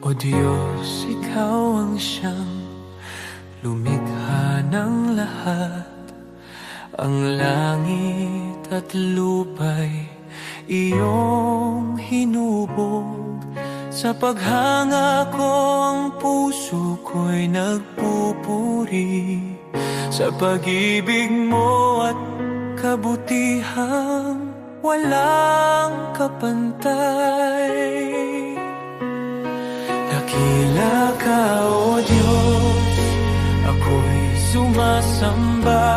O Diyos, Ikaw ang siyang lumikha ng lahat. Ang langit at lupa'y iyong hinubog. Sa paghanga ko ang puso ko'y nagpupuri sa pag-ibig mo at kabutihang walang kapantay. Dakila ka, O Diyos, ako'y sumasamba.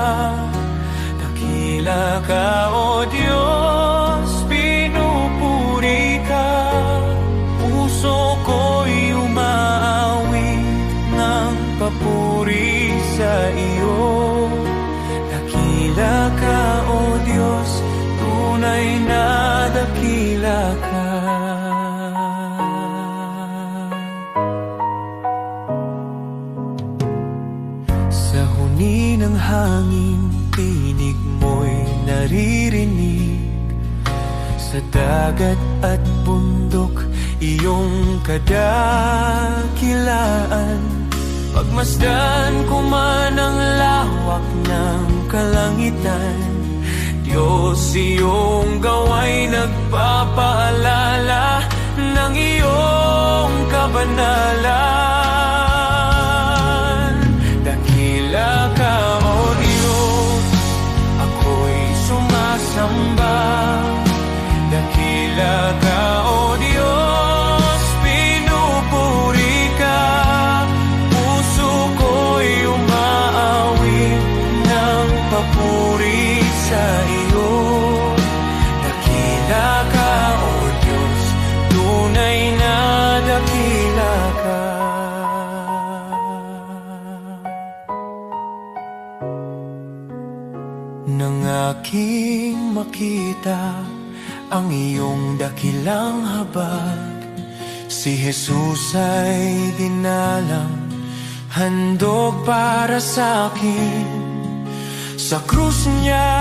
Dakila ka, O Diyos, pinupuri ka. Puso ko'y umaawit ng papuri sa iyo. Dakila ka, O Diyos, tunay na dakila ka. Sa huni ng hangin, tinig mo'y naririnig. Sa dagat at bundok, iyong kadakilaan. Pagmasdan ko man ang lawak ng kalangitan, Diyos, iyong gawa'y nagpapaalala ng iyong kabanalan. Dakila ka, O Diyos, ako'y sumasamba. Dakila ka, O Diyos, pinupuri ka. Puso ko'y umaawit ng papuri sa iyo. Dakila ka, O Diyos, tunay na dakila ka. Nang aking makita ang iyong dakilang habag, si Jesus ay dinalang, handog para sa akin. Sa krus niya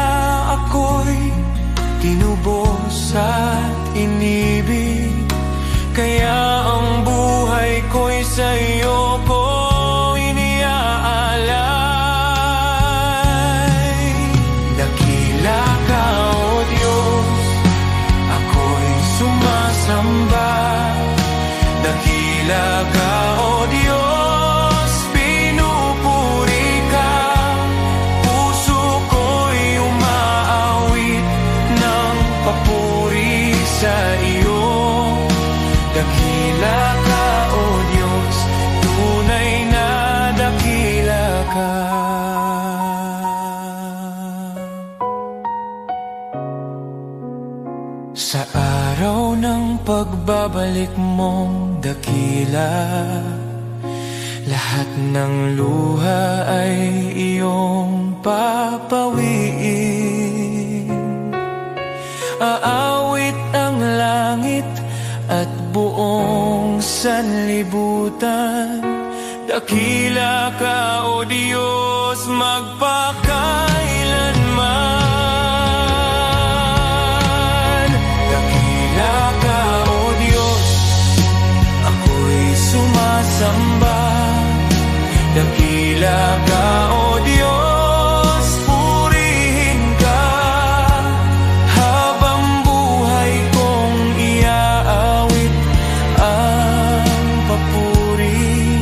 ako'y tinubos at inibig, kaya ang buhay ko'y sa iyo ko iniaalay. Dakila ka, O Diyos, ako'y sumasamba. Dakila ka, O Diyos, pinupuri ka. Puso ko'y umaawit ng papuri sa iyo. Dakila ka, O Diyos, tunay na dakila ka. Sa araw ng pagbabalik mong dakila, lahat ng luha ay iyong papawiin. Aawit ang langit at buong sanlibutan. Dakila ka, O Diyos, magpakailanman. Dakila ka, O Diyos, ako'y sumasamba. Dakila ka, O Diyos, purihin ka. Habang buhay kong iaawit ang papuri.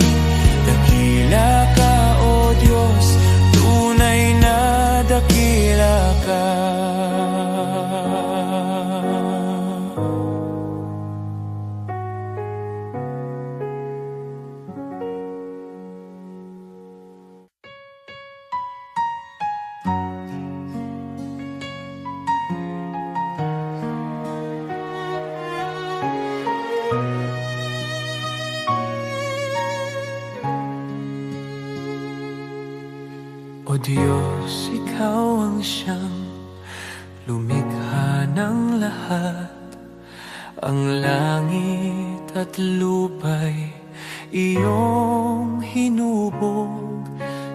Dakila ka, O Diyos, tunay na dakila ka. O Diyos, Ikaw ang siyang lumikha ng lahat. Ang langit at lupa'y iyong hinubog.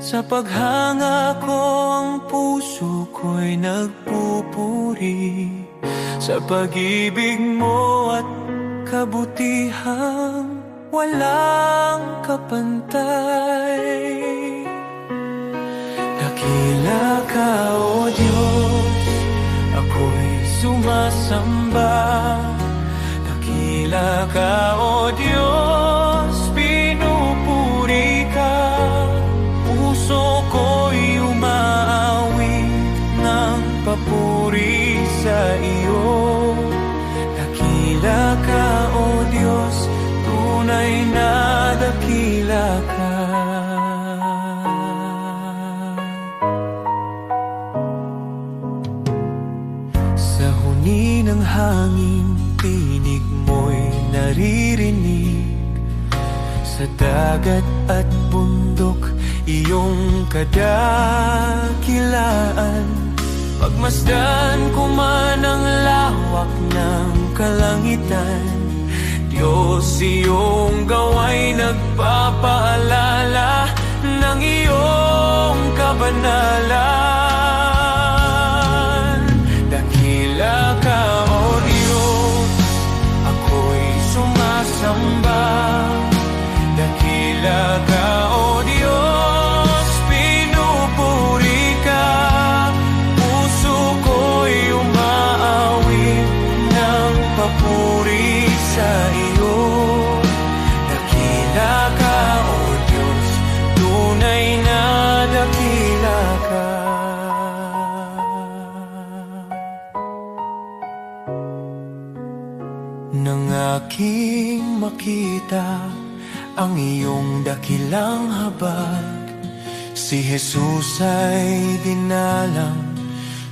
Sa paghanga ko ang puso ko'y nagpupuri sa pag-ibig mo at kabutihang walang kapantay. Dakila ka, O Diyos, ako'y sumasamba. Dakila ka, O Diyos, pinupuri ka. Puso ko'y umaawit ng papuri sa iyo. Dakila ka, O Diyos, tunay na dakila ka. Sa huni ng hangin, tinig mo'y naririnig. Sa dagat at bundok, iyong kadakilaan. Pagmasdan ko man ang lawak ng kalangitan, Diyos, iyong gawa'y nagpapaalala ng iyong kabanalan. Dakila ka, O Diyos, ako'y sumasamba. Dakila ka, O Diyos, pinupuri ka. Puso ko'y umaawit ng papuri sa iyo. Dakila ka, O Diyos, tunay na dakila ka. Nang aking makita ang iyong dakilang habag, si Jesus ay dinalang,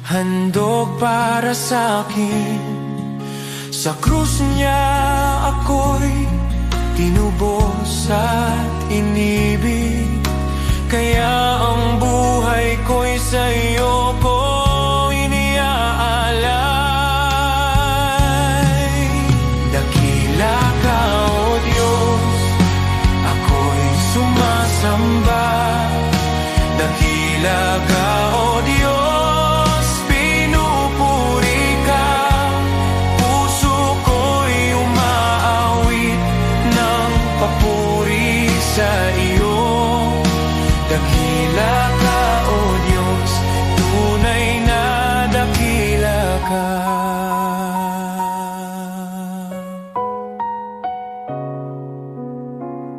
handog para sa akin. Sa krus niya ako'y tinubos at inibig, kaya ang buhay ko'y sa iyo ko iniaalay. Dakila ka, O Diyos, ako'y sumasamba. Dakila ka, O Diyos, pinupuri ka. Puso ko'y umaawit ng papuri sa iyo. Dakila ka, O Diyos, tunay na dakila ka.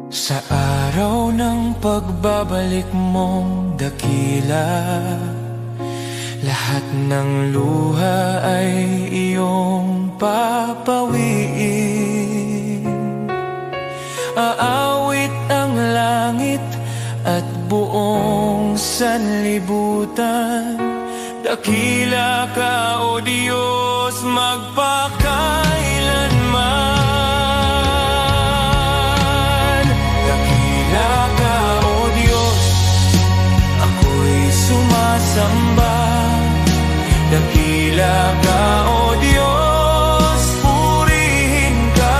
Sa araw ng pagbabalik mong dakila, lahat ng luha ay iyong papawiin. Aawit ang langit at buong sanlibutan. Dakila ka, O Diyos, magpakailanman. Dakila ka, O Diyos, ako'y sumasamba. Dakila ka, O Diyos, purihin ka.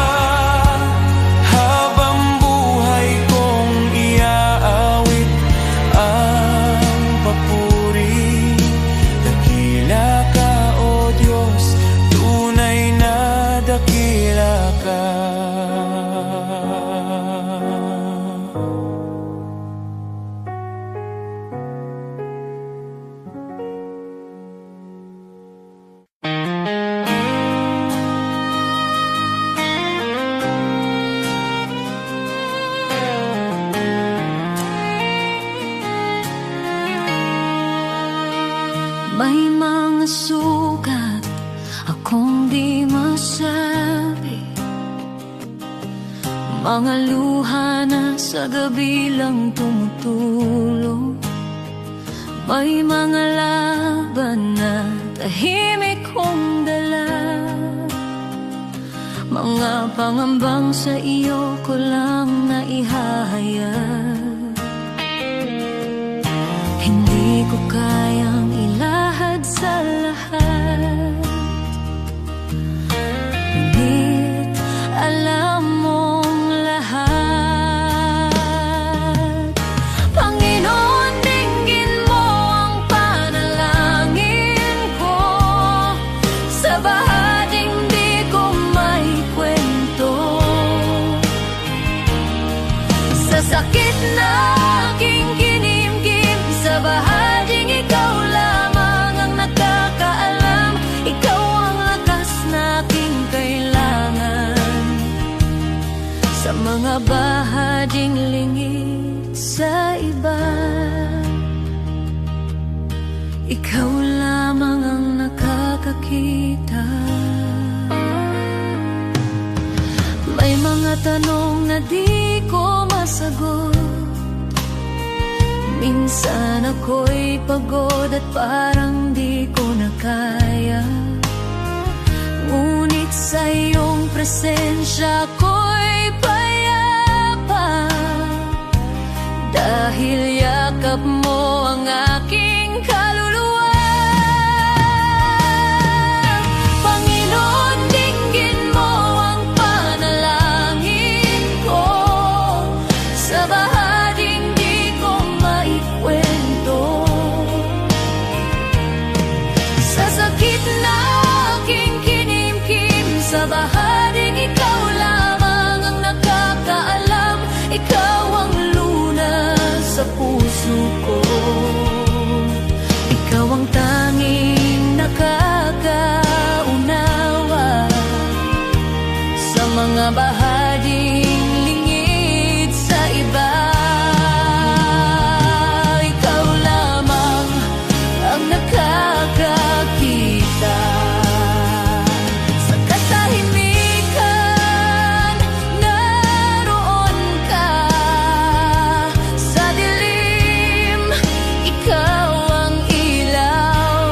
Habang buhay kong iaawit ang papuri. Dakila ka, O Diyos, tunay na dakila ka. May mga sugat akong di masabi, mga luha na sa gabi lang tumutulong. May mga laban na tahimik kong dala, mga pangambang sa iyo ko lang naihahayag. Hindi ko kayang ilahad sa lahat, ngunit alam mong lahat. Panginoon, dinggin mo ang panalangin ko. Sa bahaging di ko may kwento, sakit na aking kinimkim, sa bahaging ikaw lamang ang nakakaalam. Ikaw ang lakas na aking kailangan, sa mga bahaging lingid sa iba. Ikaw lamang ang nakakakita. May mga tanong na di ko masagot, minsan ako'y pagod at parang di ko na kaya. Ngunit sa iyong presensya ako'y payapa, dahil yakap mo ang aking kaluluwa. Panginoon, dinggin mo ang panalangin ko, sa bahaging di ko maikwento. Sa sakit na aking kinimkim, sa bahaging ikaw lamang ang nakakaalam. Ikaw ang lunas sa puso ko, ikaw ang tanging nakakaunawa sa mga bahaging lingid sa iba. Ikaw lamang ang nakakakita. Sa katahimikan, naroon ka. Sa dilim, ikaw ang ilaw.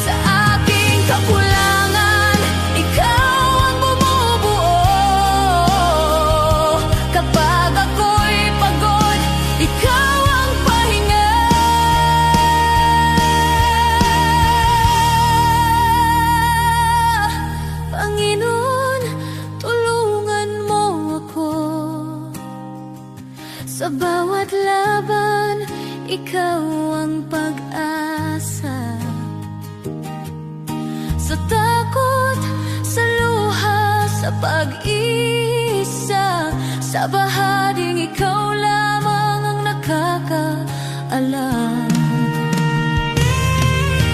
Sa aking kakulangan, ikaw ang bumubuo. Kapag ako'y pagod, ikaw ang pahinga. Panginoon, tulungan mo ako. Sa bawat laban, ikaw ang pag-asa. Sa takot, sa luha, sa pag-isa, sa bahaging ikaw lamang ang nakakaalam.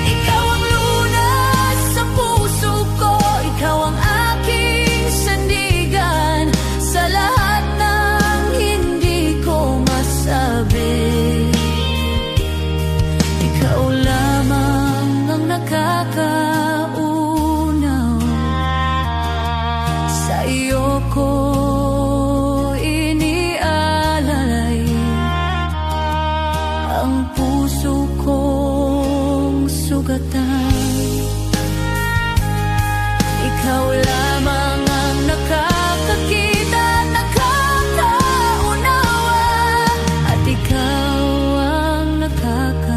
Ikaw ang lunas sa puso ko, ikaw ang aking sandigan, sa lahat ng hindi ko masabi. Ikaw lamang ang nakakaunaw, sa iyo ko inialalay ang puso kong sugatan. Ikaw lamang ang nakakakita, nakakaunawa, at ikaw ang nakakaunawa.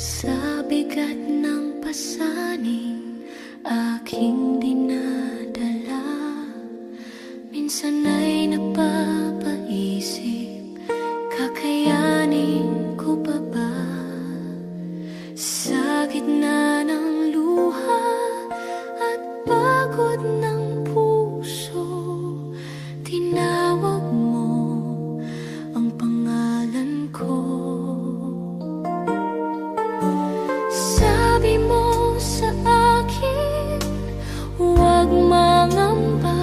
Sa bigat ng pasaning aking dinadala, minsan ay napapaisip, kakayanin ko pa ba? Sa gitna ng luha at pagod ng puso, tinawag mo ang pangalan ko. Sabi mo sa akin, huwag mangamba,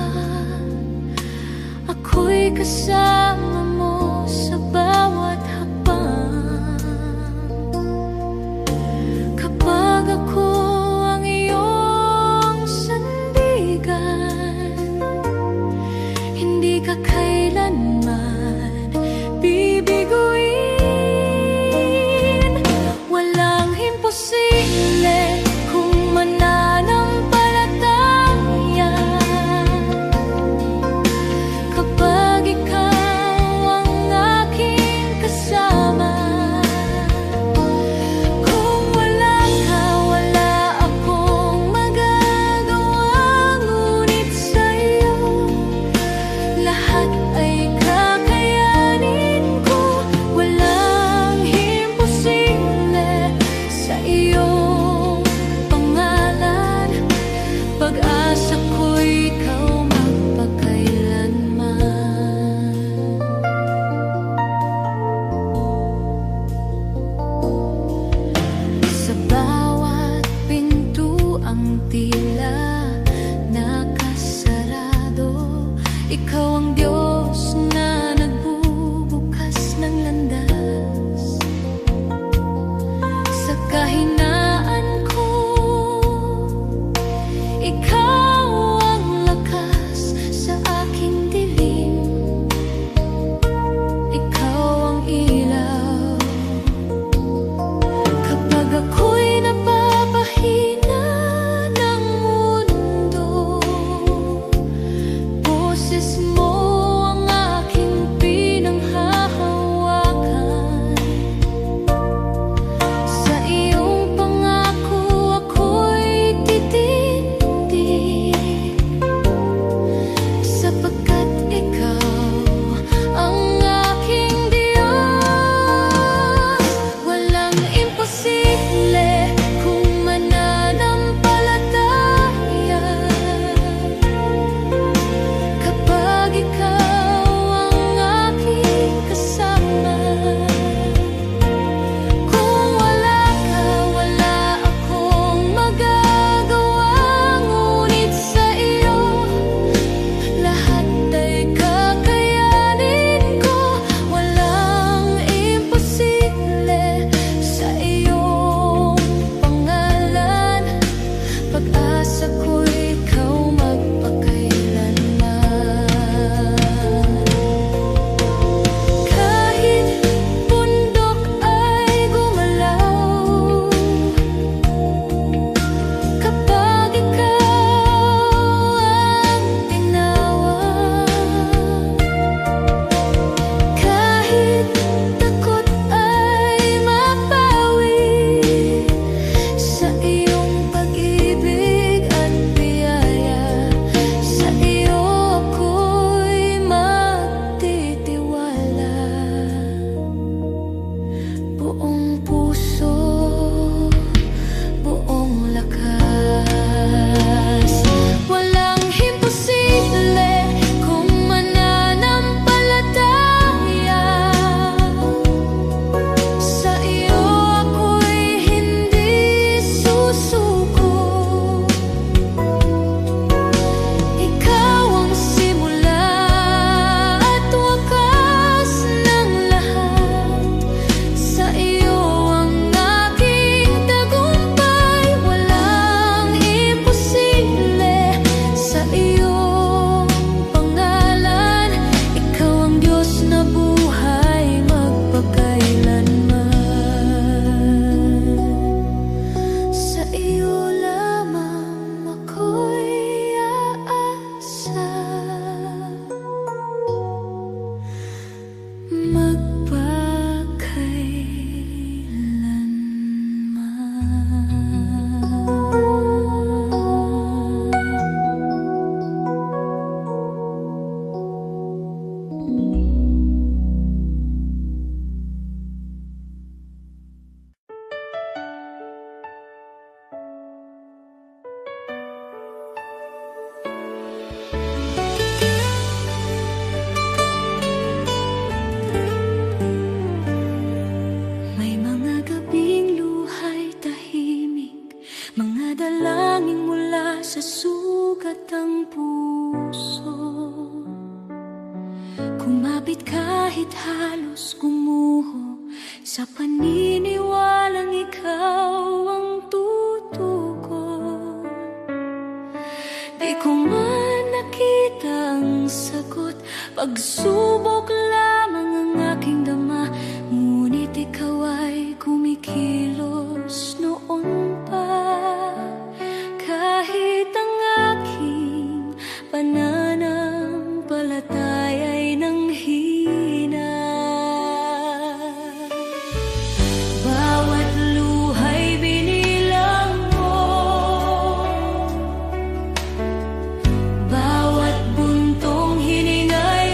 ako'y kasama mo sa bawat hakbang. Kapag ako ang iyong sandigan, hindi ka kailanman lahat ay kakayanin ko. Walang imposible sa iyong pangalan. Pag-asa ko'y ikaw magpakailanman. Sa bawat pintuang tila nakasarado, ikaw ang Diyos na nagbubukas ng landas. Sa kahinaan ko, ikaw ang lakas sa aking dilim. Ikaw ang ilaw kapag ako'y napapahina ng mundo. Boses mo ang aking pinanghahawakan. Sa iyong pangako ako'y titindig, sapagkat ikaw ang aking Diyos. Walang imposible kung mananampalataya, kapag ikaw ang aking kasama. Kung wala ka, wala akong magagawa, ngunit sa iyo lahat ay kakayanin ko. Walang imposible sa iyong pangalan. Pag-asa ko'y ikaw magpakailanman. Kahit bundok ay gumalaw, kapag ikaw ang tinawag. Kahit takot ay mapawi sa iyong pag-ibig at biyaya. Sa iyo ako'y magtitiwala. Buong puso, buong lakas. Walang imposible kung mananampalataya. Sa iyo ako'y hindi susuko. Ikaw ang simula at wakas ng lahat. Sa iyo ang aking tagumpay. Walang imposible sa iyong pangalan. Ikaw ang Diyos na buhay magpakailanman. Sa iyo lamang ako'y aasa, may mga gabing luhay tahimik, mga dalangin mula sa sugat ng puso. Kumapit kahit halos gumuho, sa paniniwalang ikaw ang tutugon. Di ko man nakita ang sagot, pagsubok lamang ang aking dama. Ngunit ikaw ay kumikilos noon pa. Kahit ang aking pananampalataya ay nanghina. Bawat luhay binilang mo, bawat buntong hiningay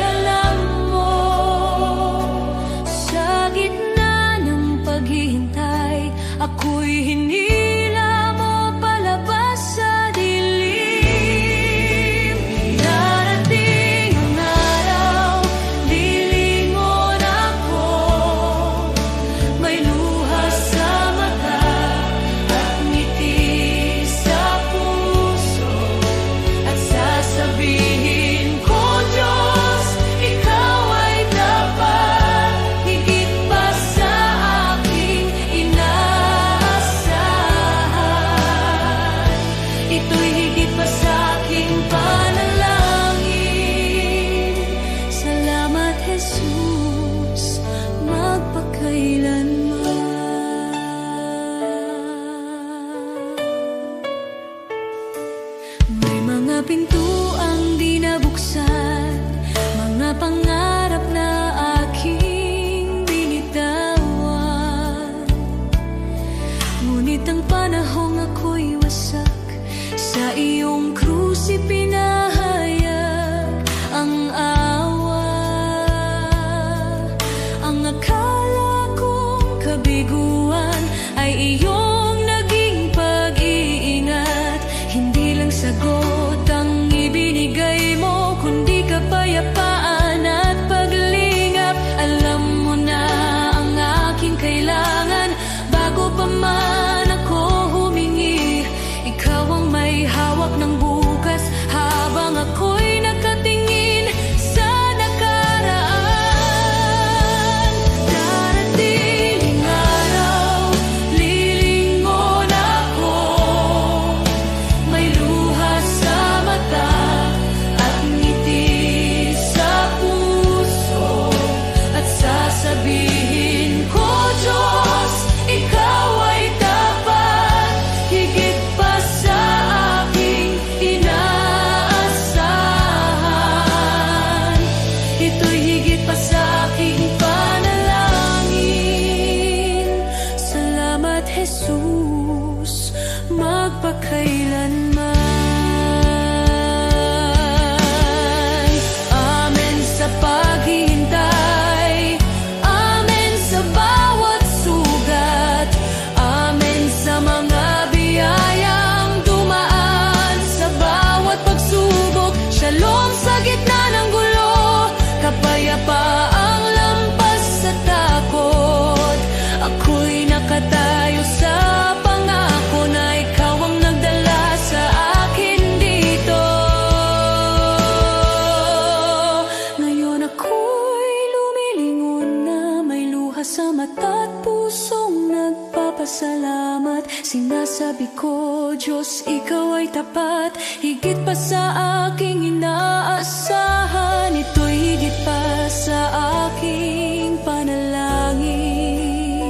nagpapasalamat. Sinasabi ko, Diyos, Ikaw ay tapat, higit pa sa aking inaasahan. Ito'y higit pa sa aking panalangin.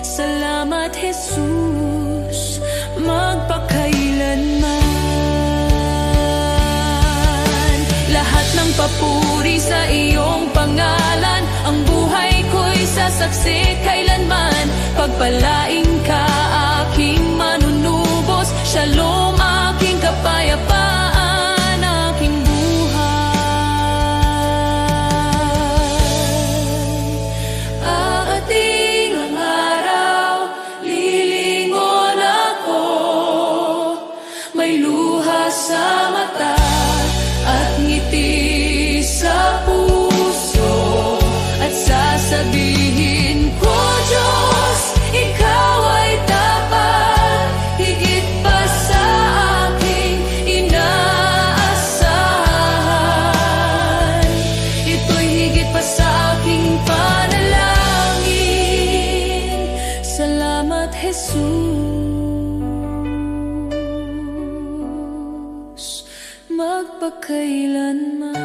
Salamat, Jesus, magpakailanman. Lahat ng papuri sa iyong pangalan, ang buhay ko'y sasaksi kailanman. Pagpalain ka aking manunubos, Shalom aking kapayapaan, aking buhay. Aating ang araw, lilingon ako, may luha sa mata at ngiti sa puso, at sasabihin ko, Diyos, Ikaw ay tapat, higit pa sa aking inaasahan. Ito'y higit pa sa aking panalangin. Salamat, Jesus, magpakailanman.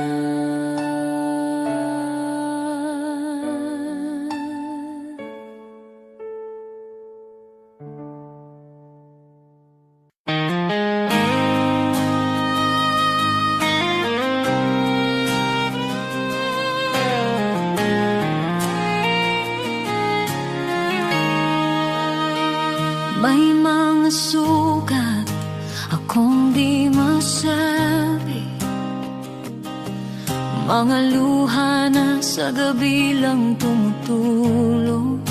May mga sugat akong di masabi, mga luha na sa gabi lang tumutulong.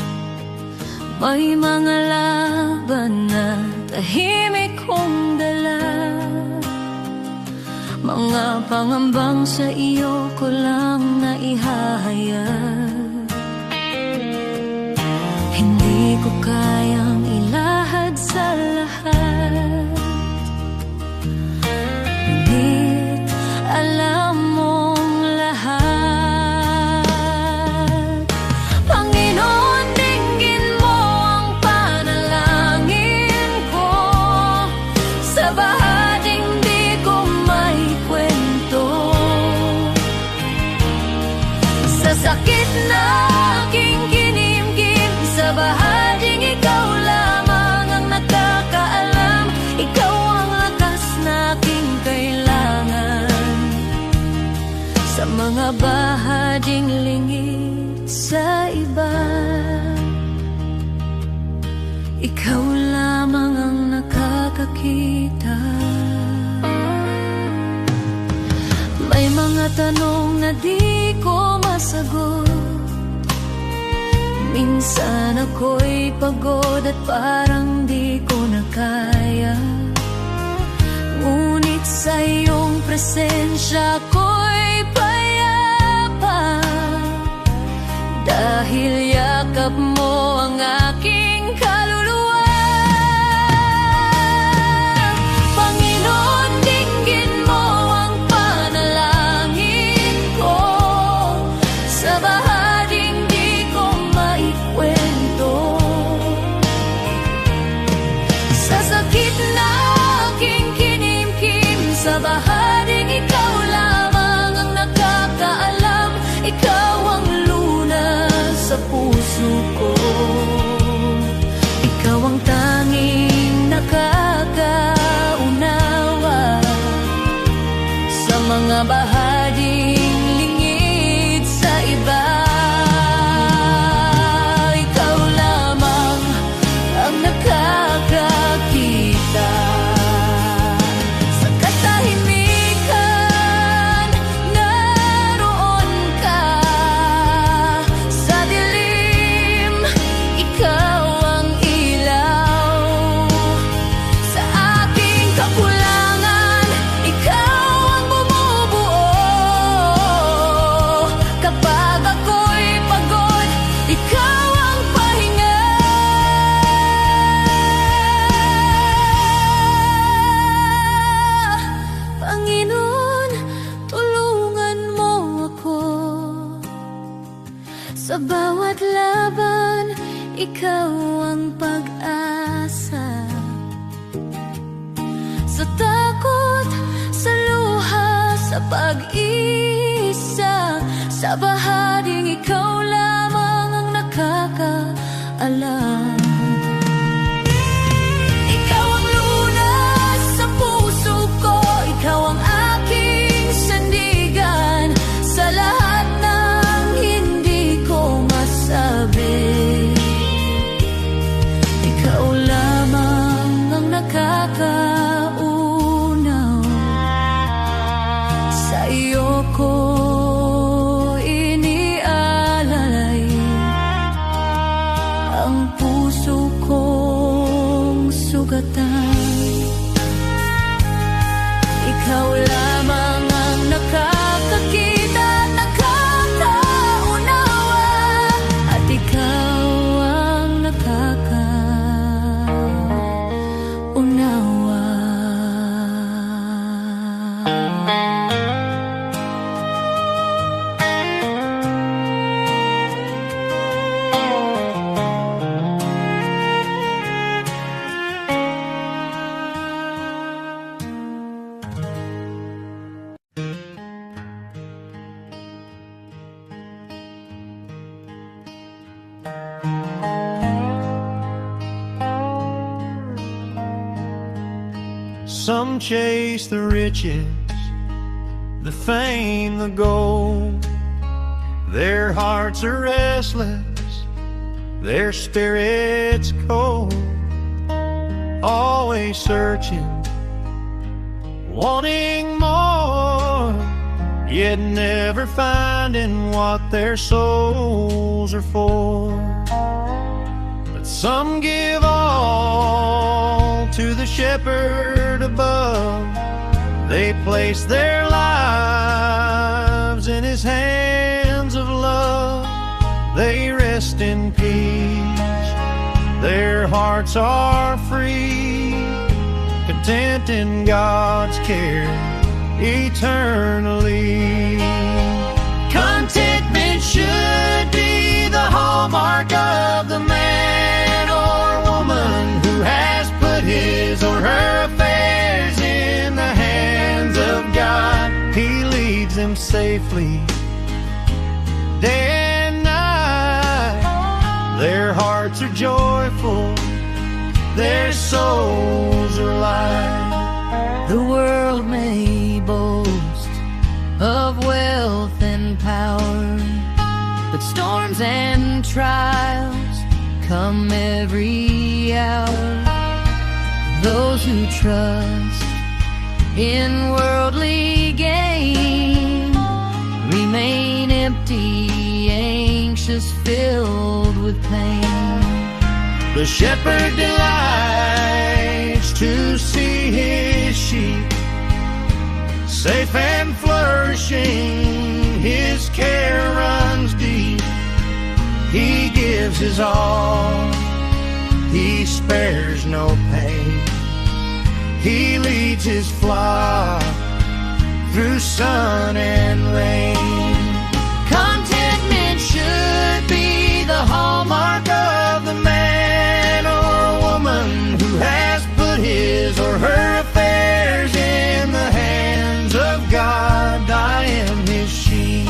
May mga laban na tahimik kong dala, mga pangambang sa iyo ko lang naihahayag. Hindi ko kayang ilahad sa lahat, ngunit alam mong lahat. Panginoon, dinggin mo ang panalangin ko, sa bahaging di ko maikwento, sa sakit na aking kinimkim, sa bahaging ikaw lamang ang nakakaalam. Ikaw ang lakas na aking kailangan, sa mga bahaging lingid sa iba. Ikaw lamang ang nakakakita. May mga tanong na di ko masagot, minsan ako'y pagod at parang di ko na kaya. Ngunit sa iyong presensya ko'y payapa, dahil yakap mo ang aking kaluluwa. Panginoon, dinggin mo ang panalangin ko, sa bahaging di ko maikwento, sa sakit na aking kinimkim, sa bahaging ikaw lamang ang nakakaalam. Sa bawat laban, ikaw ang pag-asa. Sa takot, sa luha, sa pag-isa, sa bahaging ikaw lamang ang nakakaalam. Ikaw ang lunas sa puso ko, ikaw ang aking sandigan. Sa lahat ng hindi ko masabi, ikaw lamang ang nakakaunaw. Sa iyo ko inialalay ang puso kong sugatan. Ikaw lamang ang nakakakita at nakakaunawa, at ikaw ang nakakaunawa. Some chase the riches, the fame, the gold. Their hearts are restless, their spirits cold. Always searching, wanting more, yet never finding what their souls are for. But some give all to the shepherd above. They place their lives in his hands of love. They rest in peace, their hearts are free, content in God's care eternally. Contentment should be the hallmark of the man or woman who has put his or her affairs in the hands of God. He leads them safely day and night. Their hearts are joyful, their souls are light. The world may boast of wealth and power, but storms and trials come every hour. Those who trust in worldly gain remain empty, anxious, filled with pain. The shepherd delights to see his sheep safe and flourishing. His care runs deep. He gives his all, he spares no pain. He leads his flock through sun and rain. Contentment should be the hallmark of the man or woman who has put his or her affairs in the hands of God. I am his sheep,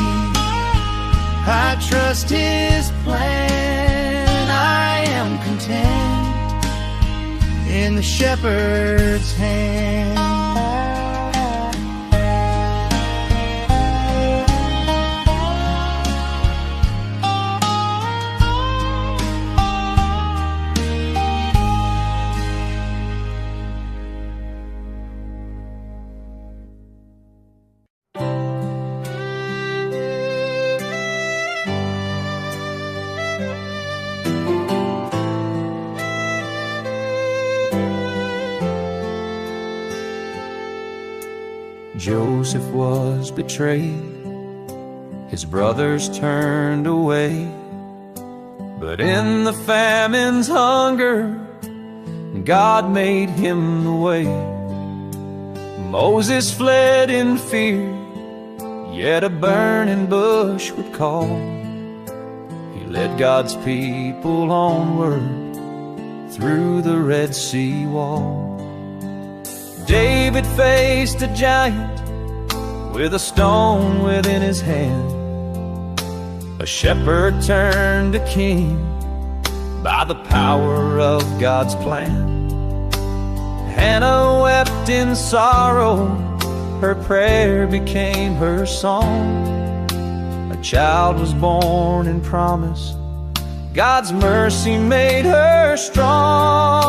I trust his plan. I am content in the shepherd's hand. Joseph was betrayed, his brothers turned away, but in the famine's hunger, God made him the way. Moses fled in fear, yet a burning bush would call. He led God's people onward through the Red Sea wall. David faced a giant with a stone within his hand. A shepherd turned to king by the power of God's plan. Hannah wept in sorrow, her prayer became her song. A child was born in promise, God's mercy made her strong.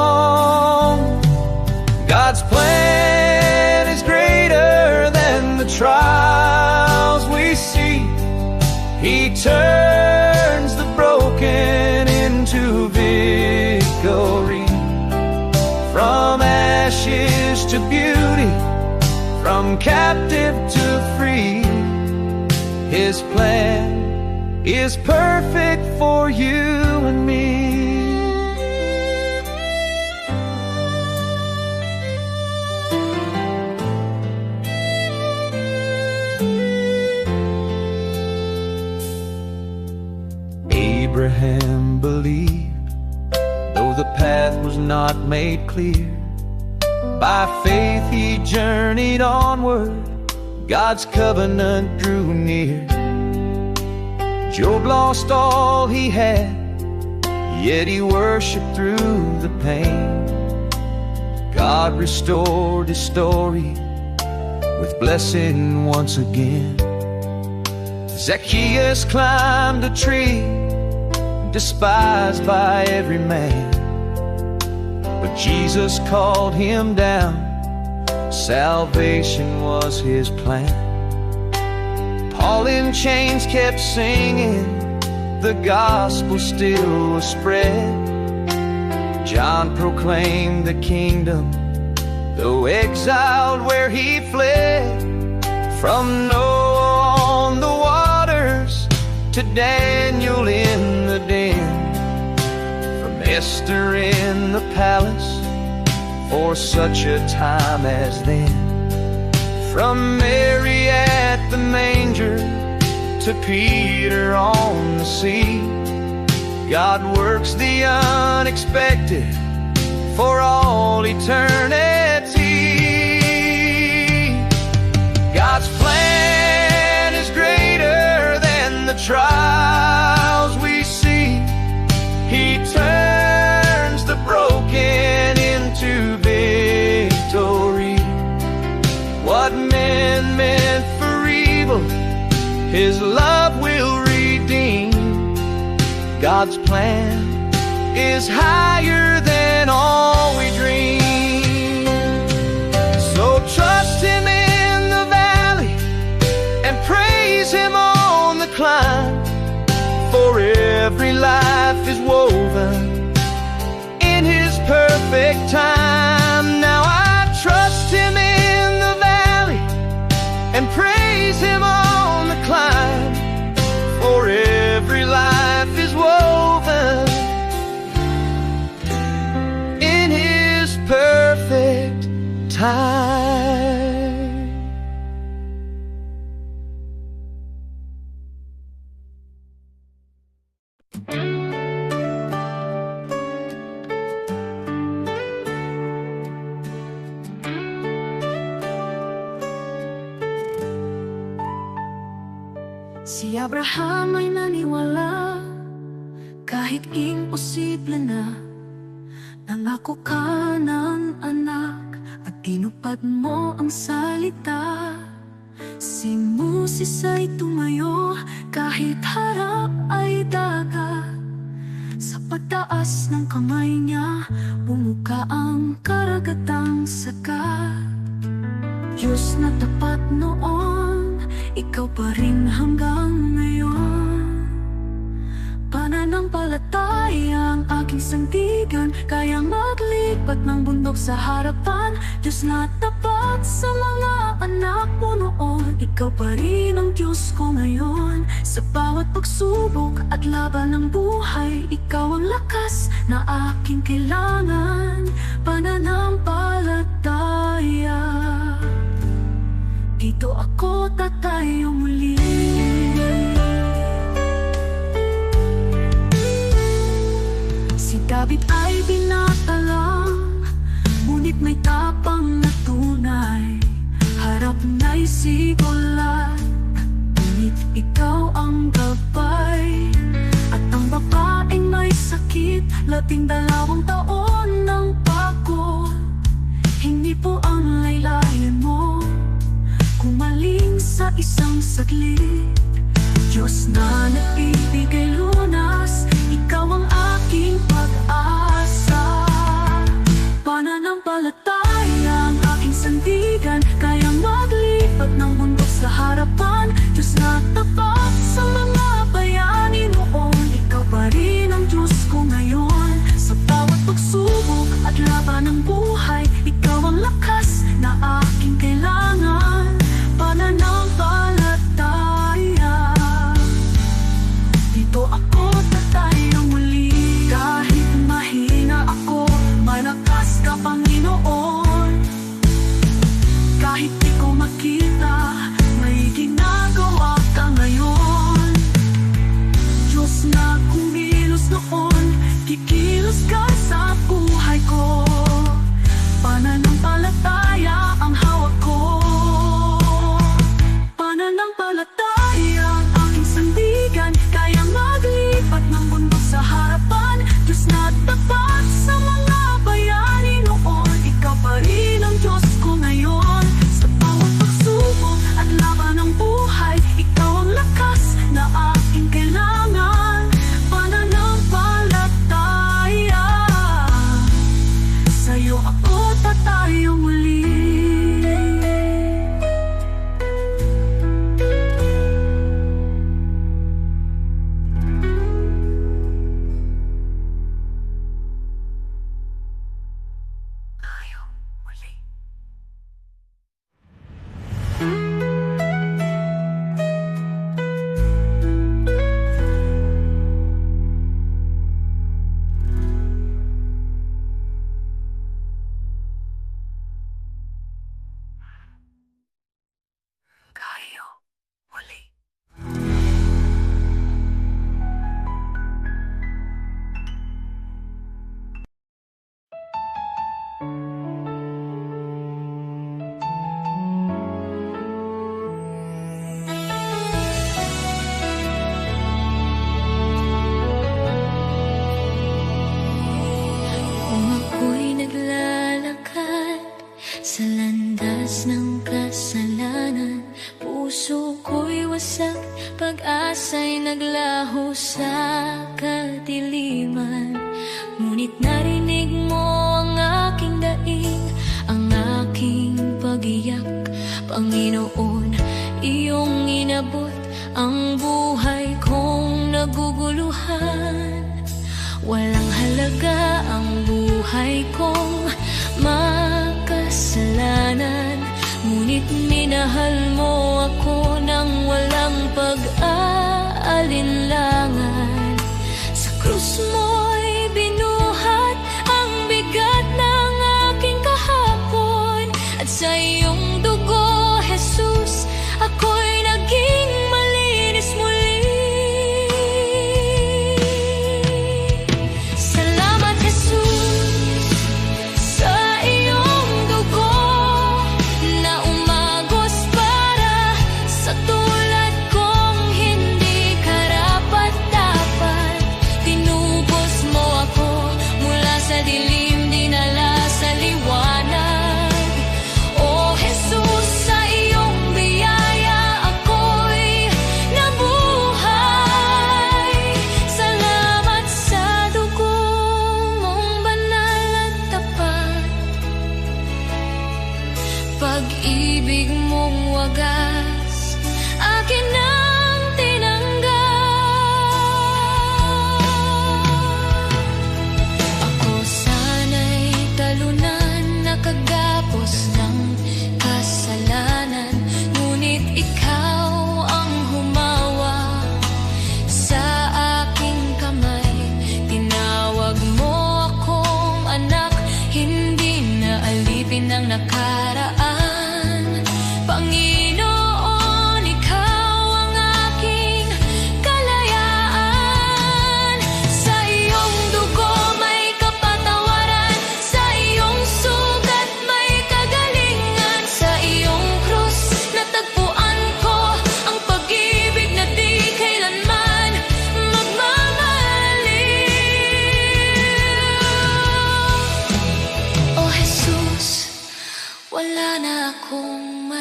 God's plan is greater than the trials we see. He turns the broken into victory. From ashes to beauty, from captive to free, His plan is perfect for you and me. Abraham believed, though the path was not made clear. By faith he journeyed onward, God's covenant drew near. Job lost all he had, yet he worshiped through the pain. God restored his story with blessing once again. Zacchaeus climbed a tree, despised by every man, but Jesus called him down. Salvation was his plan. Paul in chains kept singing, the gospel still was spread. John proclaimed the kingdom, though exiled where he fled. From Noah on the waters to Daniel in the den, from Esther in the palace for such a time as then. From Mary at the manger to Peter on the sea, God works the unexpected for all eternity. God's plan is greater than the trials we see. He turns the broken into victory. What men meant for evil, His love will redeem. God's plan is higher than all we dream. So trust Him in the valley and praise Him on the climb, for every life is woven in His perfect time. Now I trust Him in the valley and praise Him on the climb, for every life is woven in His perfect time. Si Abraham ay naniwala, kahit imposible na. Nangako ka ng anak at tinupad mo ang salita. Si Moses ay tumayo kahit harap ay dagat. Sa pagtaas ng kamay niya, bumuka ang karagatang sagat. Diyos na tapat noon, Ikaw pa rin hanggang ngayon. Pananampalataya ang aking sandigan, kaya maglipat ng bundok sa harapan. Diyos na tapat sa mga anak mo noon, Ikaw pa rin ang Diyos ko ngayon. Sa bawat pagsubok at laban ng buhay, Ikaw ang lakas na aking kailangan. Pananampalataya, dito ako tatayo muli. sigulat, ngunit ikaw ang gabay. At ang babaeng may sakit, 12 taon ng bago. Hindi po ang laylayan mo kumaling sa isang saglit. Diyos na nagbibigay lunas, ikaw ang aking pag-asa. Pananampalataya ang aking sandigan, kayang maglipat ng bundok sa harapan. Diyos na tapat sa mga bayani noon, ikaw pa rin ang Diyos ko ngayon. Sa bawat pagsubok at laban ng buhay, ikaw ang lakas na aking kailangan. Pananampalataya, dito ako tatayong muli. Kahit mahina ako, malakas ka, Panginoon. Kahit di ko makita, may ginagawa ka ngayon. Diyos na kumilos noon, kikilos ka sa buhay ko. Pananampalataya ang hawak ko. Pananampalataya ang aking sandigan, kayang maglipat ng bundok sa harapan. Diyos na tapat sa mga bayani noon, ikaw pa rin ang Diyos ko ngayon. Sa bawat pagsubok at laban ng buhay, ikaw ang lakas na aking kailangan. Pananampalataya, sa'yo ako tatayo muli. Kung ako'y naglalakad sa landas ng kasalanan, puso ko'y wasak, pag-asa'y naglaho sa kadiliman. Ngunit narinig mo ang aking daing, ang aking pag-iyak. Panginoon, iyong inabot ang buhay kong naguguluhan. Walang halaga ang buhay kong makasalanan, ngunit minahal mo ako ng walang pag-aalinlangan. Sa krus mo'y binuhat ang bigat ng aking kahapon, at sa iyong dugo, Jesus, ako'y naging malinis muli. Salamat, Jesus, sa iyong dugo na umagos para sa tulad kong hindi karapat.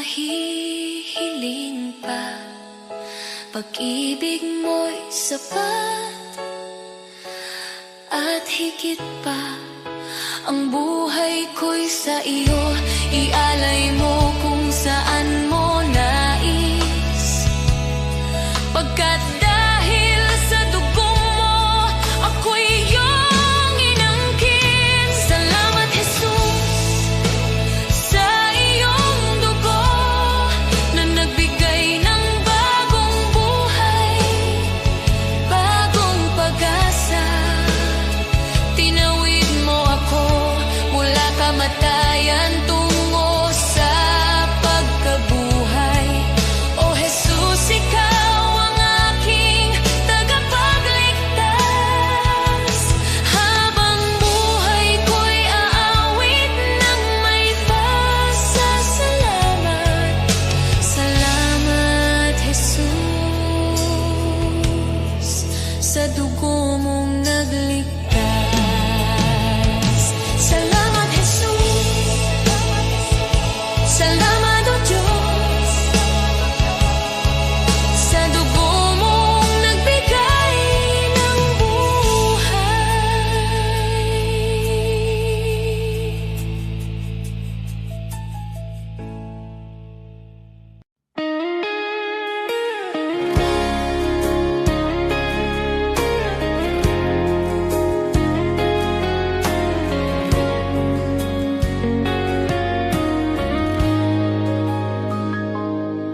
mahihiling pa. Pag-ibig mo'y sapat at higit pa. Ang buhay ko'y sa iyo, ialay mo kung saan mo nais. Pagkat dahil sa dugo mo, ako'y iyong inangkin. Salamat, Jesus, sa iyong dugo na nagbigay ng bagong buhay, bagong pag-asa. Tinawid mo ako mula kamatayan tungo sa pagkabuhay. O Jesus, ikaw ang aking tagapagligtas. Habang buhay ko'y aawit ng may pasasalamat. Salamat, Jesus, sa dugo mong nagligtas. Salamat, Jesus. Salamat, O Diyos, sa dugo mong nagbigay ng buhay.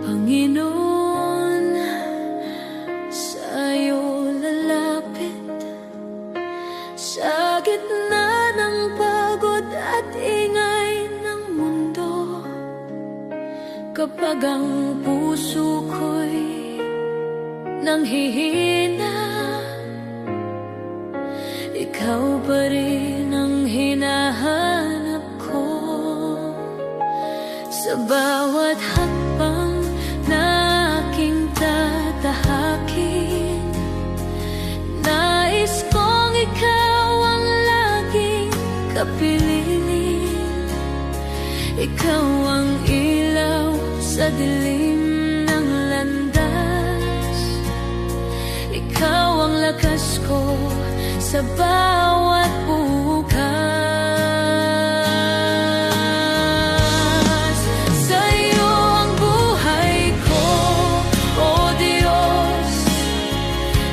Panginoon, sa'yo lalapit sa gitna ng pagod at ingay ng mundo. Kapag ang puso ko'y nanghihina, ikaw pa rin ang hinahanap ko. Sa bawat hakbang na aking tatahakin, nais kong ikaw ang laging kapiling. Ikaw ang ilaw sa dilim ng landas. Ikaw ang lakas ko sa bawat bukas. Sa'yo ang buhay ko, O Diyos.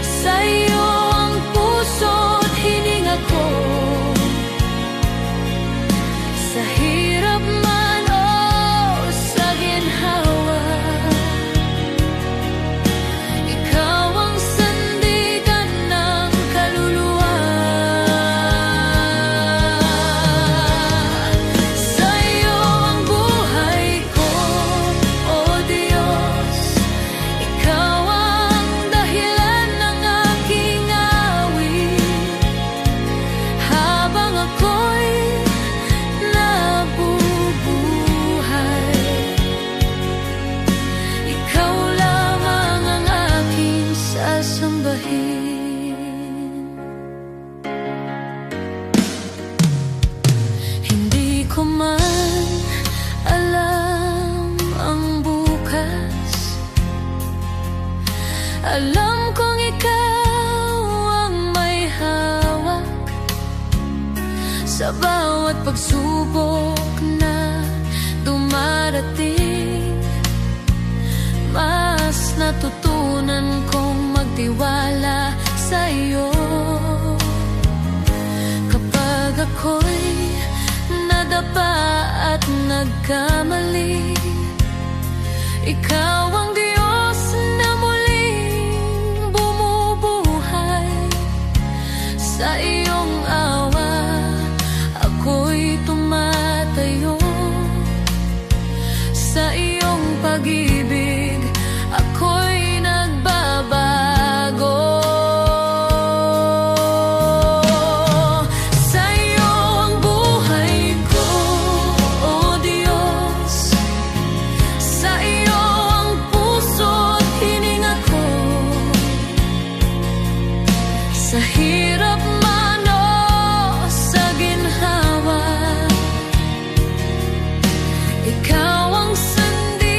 Sa'yo ang puso't hininga ko. Sa hirap man o sa ginhawa, ikaw ang sandigan ng kaluluwa. Sa'yo ang buhay ko, O Diyos. Ikaw ang dahilan ng aking awit. Habang ako'y nabubuhay, ikaw lamang ang aking sasambahin. Hindi ko man alam ang bukas. Alam kong ikaw ang may hawak sa bawat pagsubok na dumarating. Mas natutunan kong magtiwala sa iyo. Kapag ako'y nadapa at nagkamali, ikaw ang Diyos na muling bumubuhay. Sa iyong awa ako'y tumatayo. Sa iyong pag-ibig ako'y nagbabago. Sa'yo ang buhay ko, O Diyos. Sa iyo ang puso't hininga ko. Sa hirap man o sa ginhawa, ikaw ang sandigan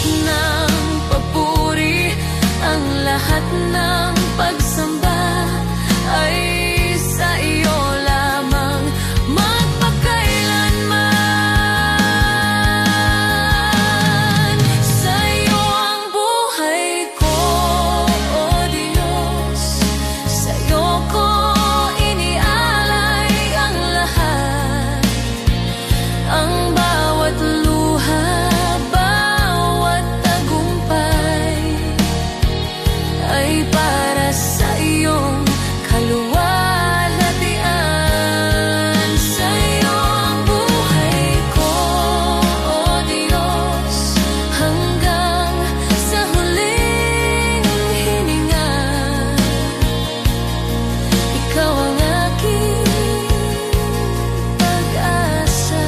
ng papuri, ang lahat ng pagsamba ay sa iyo lamang magpakailanman. Sa iyo ang buhay ko, O Diyos, sa iyo ko inialay ang lahat, ang bawat luha, bawat tagumpay ay para sa iyong kaluwalhatian. Sa iyo ang buhay ko, O Diyos, hanggang sa huling hininga. Ikaw ang aking pag-asa,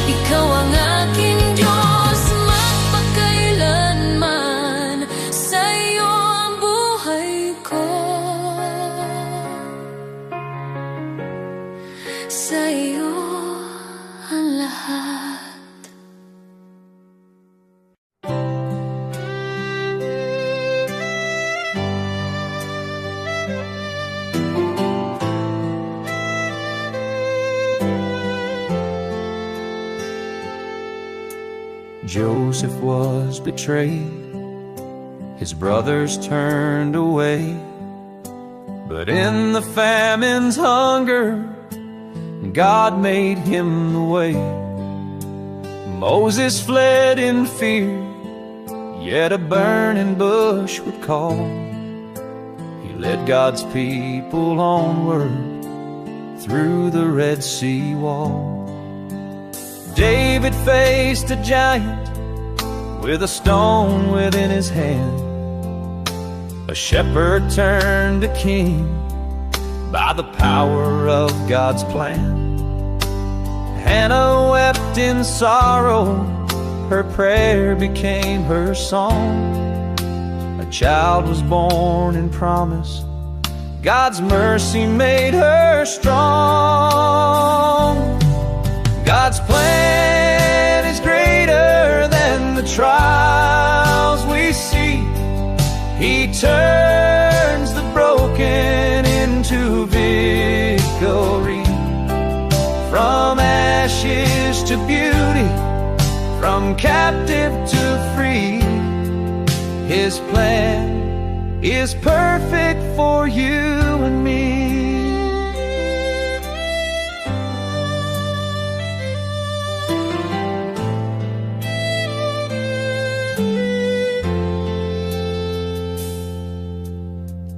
ikaw ang aking Diyos magpakailanman. Sa iyo ang buhay ko, sa iyo ang lahat. Joseph was betrayed, his brothers turned away, but in the famine's hunger, God made him the way. Moses fled in fear, yet a burning bush would call. He led God's people onward through the Red Sea wall. David faced a giant with a stone within his hand. A shepherd turned to king by the power of God's plan. Hannah wept in sorrow, her prayer became her song. A child was born in promise, God's mercy made her strong. God's plan is greater than the trials we see. He turns the broken into victory. From ashes to beauty, from captive to free, His plan is perfect for you and me.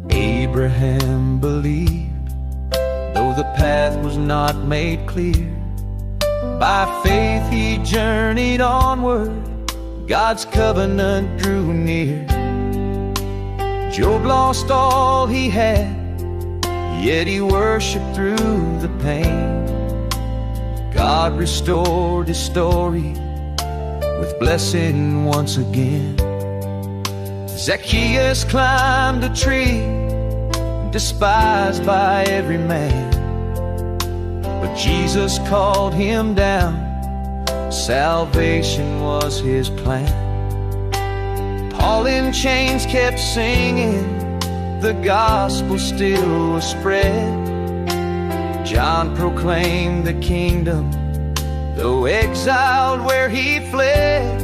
Abraham believed, though the path was not made clear. By faith he journeyed onward, God's covenant drew near. Job lost all he had, yet he worshiped through the pain. God restored his story with blessing once again. Zacchaeus climbed a tree, despised by every man, but Jesus called him down. Salvation was his plan. Paul in chains kept singing, the gospel still was spread. John proclaimed the kingdom, though exiled where he fled.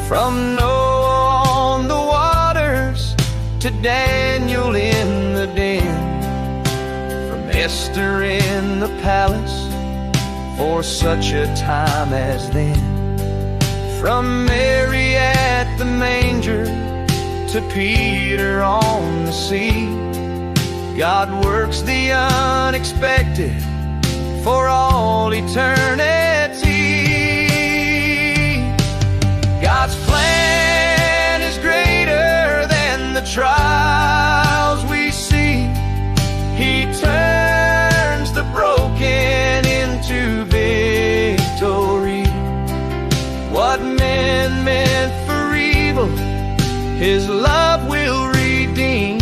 From Noah on the waters to Daniel in the den, from Esther in the palace for such a time as then. From Mary at the manger to Peter on the sea, God works the unexpected for all eternity. God's plan is greater than the trials we see. He turns the broken into victory. What men meant for evil, His love will redeem.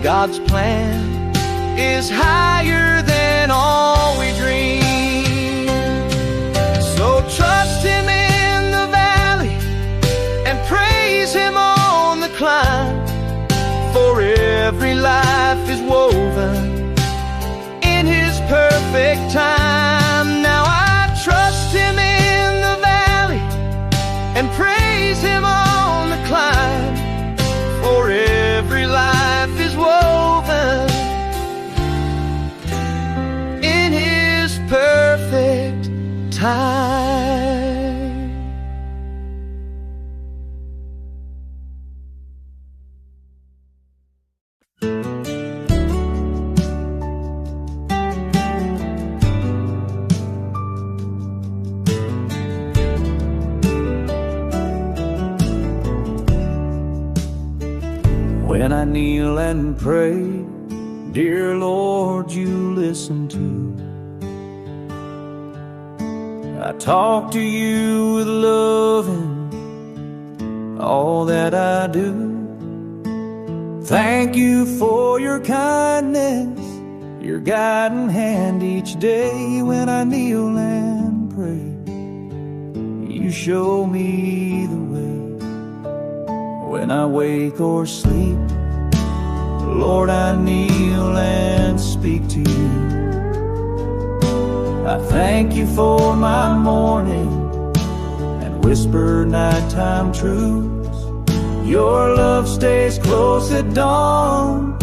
God's plan is higher than all we dream. So trust Him in every life is woven in His perfect time. Now I trust Him in the valley and praise Him on the climb, for every life is woven in His perfect time. When I kneel and pray, dear Lord, you listen to. I talk to you with love in all that I do. Thank you for your kindness, your guiding hand each day. When I kneel and pray, you show me the way. When I wake or sleep, Lord, I kneel and speak to you. I thank you for my morning and whisper nighttime truths. Your love stays close at dawn,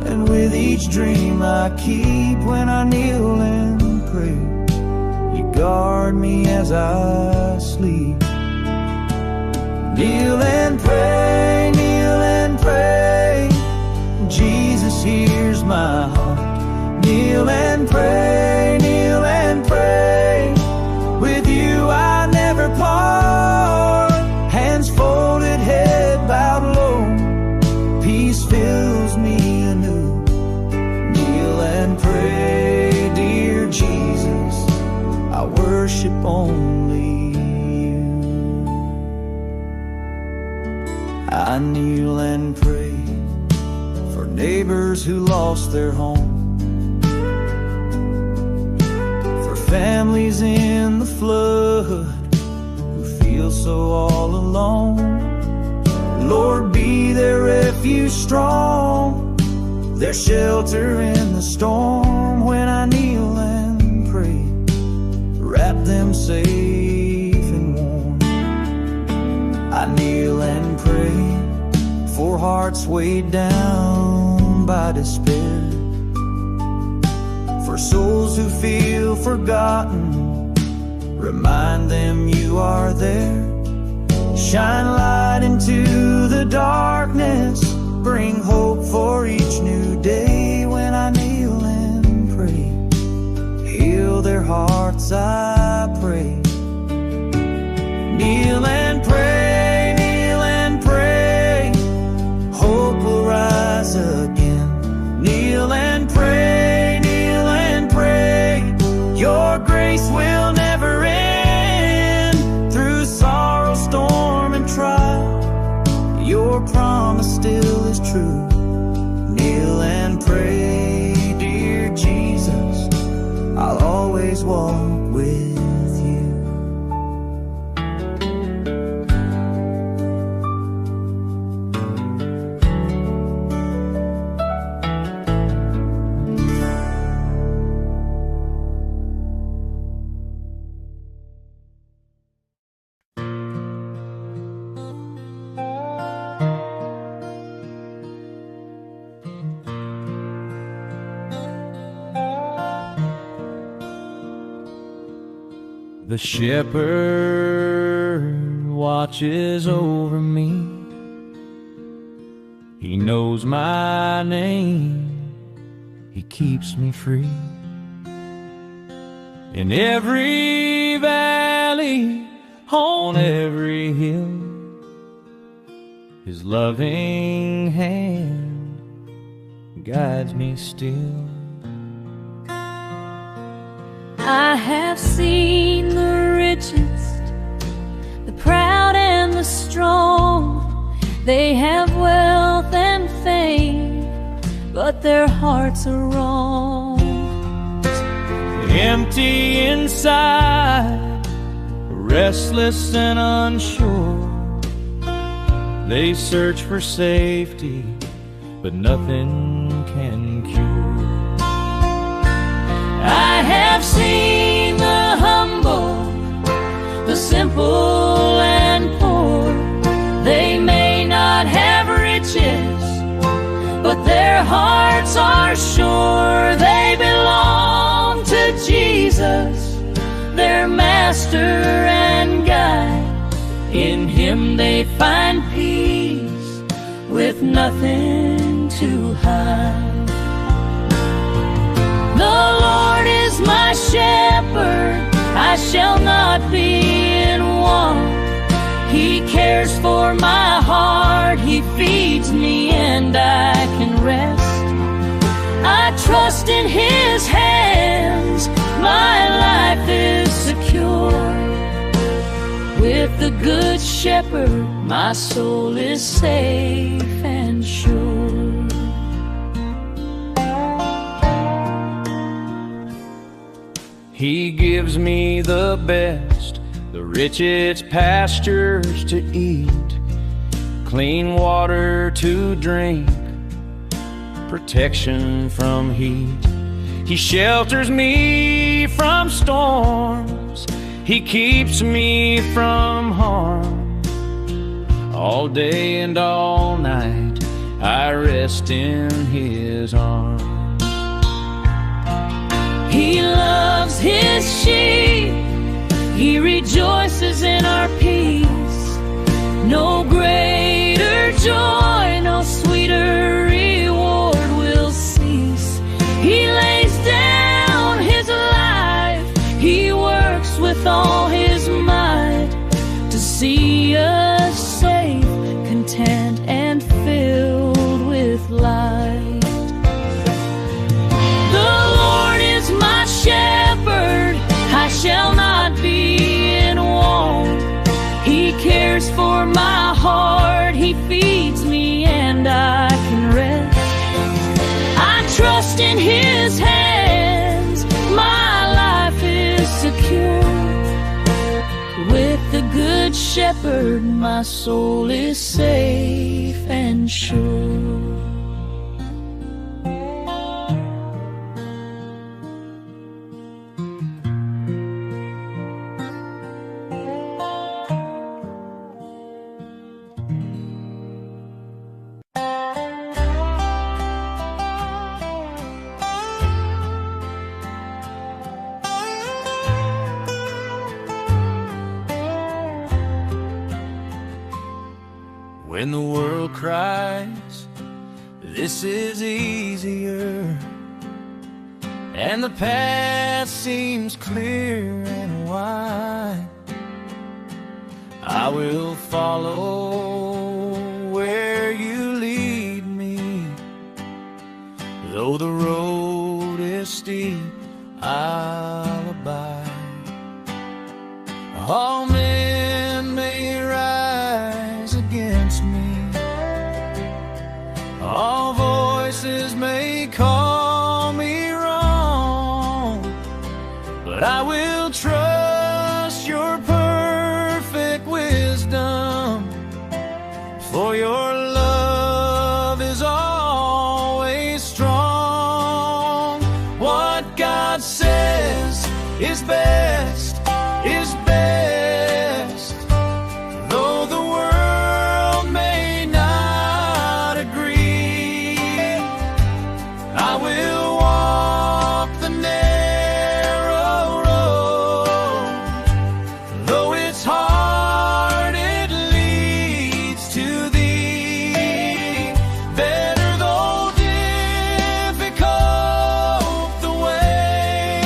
and with each dream I keep. When I kneel and pray, you guard me as I sleep. Kneel and pray, kneel and pray, Jesus hears my heart. Kneel and pray, kneel and pray, with you I never part. Hands folded, head bowed low, peace fills me anew. Kneel and pray, dear Jesus, I worship only you. I kneel and pray for neighbors who lost their home, for families in the flood who feel so all alone. Lord, be their refuge strong, their shelter in the storm. When I kneel and pray, wrap them safe and warm. I kneel and pray for hearts weighed down by despair, for souls who feel forgotten, remind them you are there. Shine light into the darkness, bring hope for each new day. When I kneel and pray, heal their hearts, I pray. Kneel and pray, kneel and pray, hope will rise again. Kneel and pray, kneel and pray, your grace will never end. Through sorrow, storm, and trial, your promise still is true. Kneel and pray, dear Jesus, I'll always walk with you. The shepherd watches over me. He knows my name. He keeps me free. In every valley, on every hill, His loving hand guides me still. I have seen the richest, the proud and the strong. They have wealth and fame, but their hearts are wrong. Empty inside, restless and unsure, they search for safety but nothing can cure. I have seen the humble, the simple and poor. They may not have riches, but their hearts are sure. They belong to Jesus, their master and guide. In Him they find peace with nothing to hide. The Lord is my shepherd, I shall not be in want. He cares for my heart, He feeds me and I can rest. I trust in His hands, my life is secure. With the Good Shepherd, my soul is safe and sure. He gives me the best, the richest pastures to eat, clean water to drink, protection from heat. He shelters me from storms, He keeps me from harm. All day and all night I rest in His arms. He loves His sheep, He rejoices in our peace. No greater joy, no sweeter reward will cease. He lays down His life, He works with all His might to see us safe, content and filled with light. My shepherd, I shall not be in want. He cares for my heart, He feeds me and I can rest. I trust in His hands, my life is secure. With the Good Shepherd, my soul is safe and sure. When the world cries, this is easier, and the path seems clear and wide, I will follow where you lead me. Though the road is steep, I'll abide. All men may rise against me, all voices may call me wrong, but I will trust your perfect wisdom, for your love is always strong. What God says is best, is best, though the world may not agree. I will walk the narrow road, though it's hard, it leads to thee. Better though difficult the way,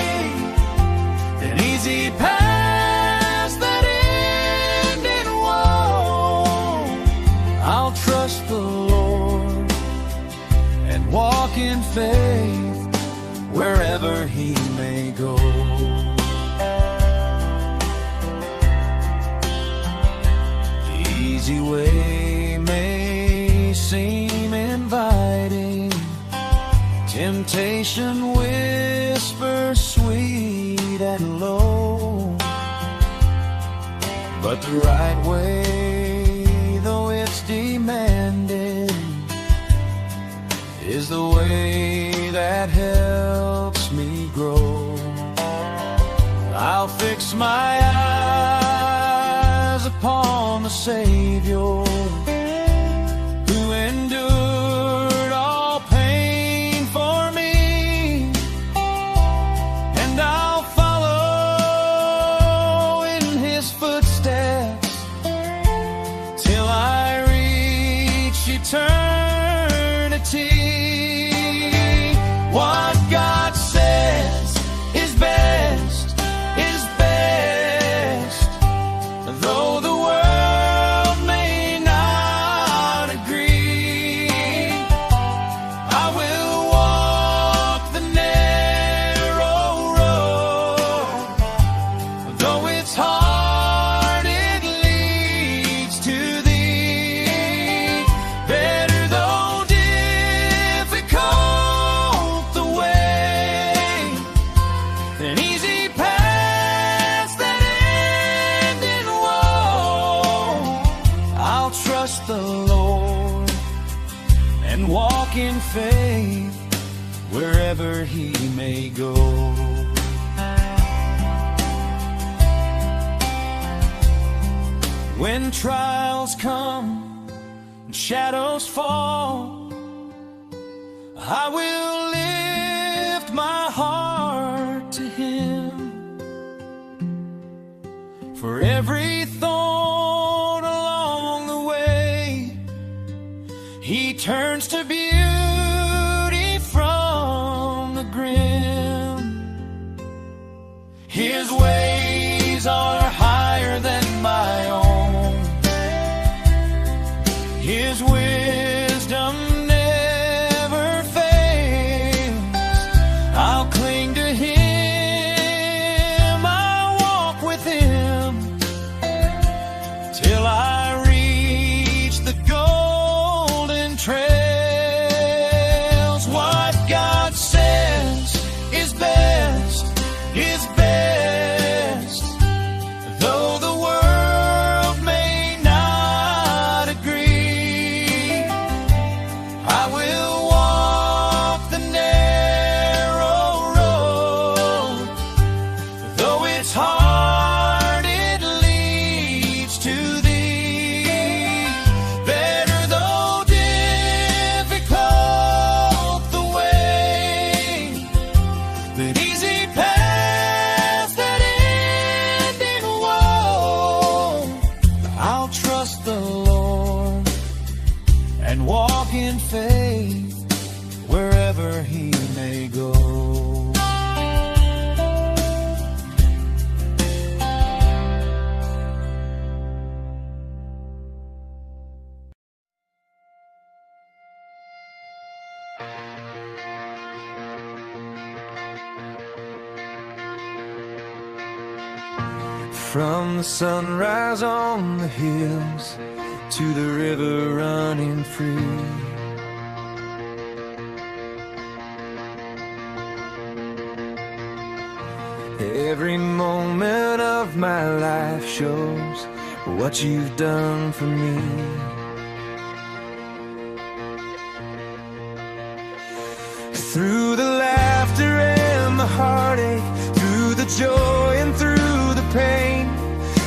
an easy path that end in woe. I'll trust the Lord and walk in faith wherever He may go. The easy way may seem inviting, temptation whispers sweet and low, but the right way, though it's demanding, is the way that helps me grow. I'll fix my eyes upon the Savior, who endured all pain for me, and I'll follow in His footsteps till I reach eternity. What God says is best, though the world may not agree. I will walk the narrow road, though it's hard, it leads to Thee. Better though difficult the way, than easy paths that end in woe. I'll trust the Lord and walk in faith wherever He may go. When trials come and shadows fall, I will lift my heart to Him. For every thorn along the way, He turns to beauty from the grim. His ways are higher than my own. His wisdom never fails. I'll cling to Him, I'll walk with Him till I reach the golden trails. What God says is best, though the world may not agree. I will walk the narrow road, though it's hard, it leads to Thee. Better though difficult the way, than easy paths that end in woe. I'll trust the Lord and walk in faith wherever He may go. From the sunrise on the hills to the river running free, every moment of my life shows what You've done for me. Through the laughter and the heartache, through the joy and through the pain,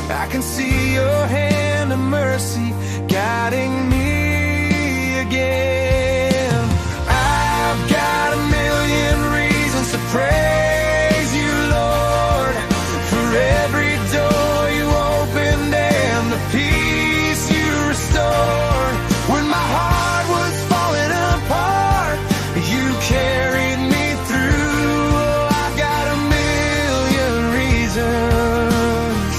I can see Your hand of mercy guiding me again. I've got a million reasons to praise You, Lord, for every door You opened and the peace You restored. When my heart was falling apart, You carried me through. Oh, I've got a million reasons,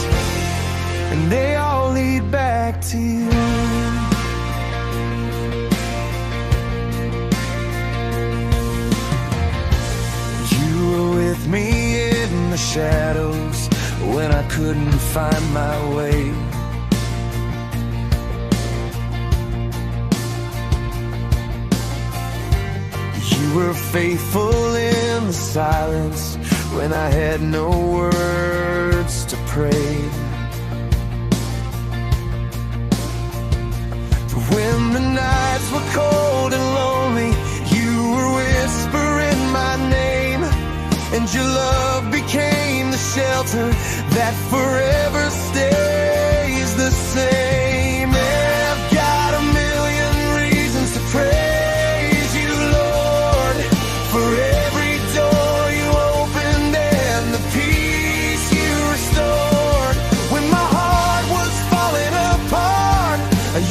and they all lead back to You. You were with me in the shadows when I couldn't find my way. You were faithful in the silence when I had no words to pray. For when the nights were cold and lonely, You your love became the shelter that forever stays the same. I've got a million reasons to praise you, Lord, for every door you opened and the peace you restored. When my heart was falling apart,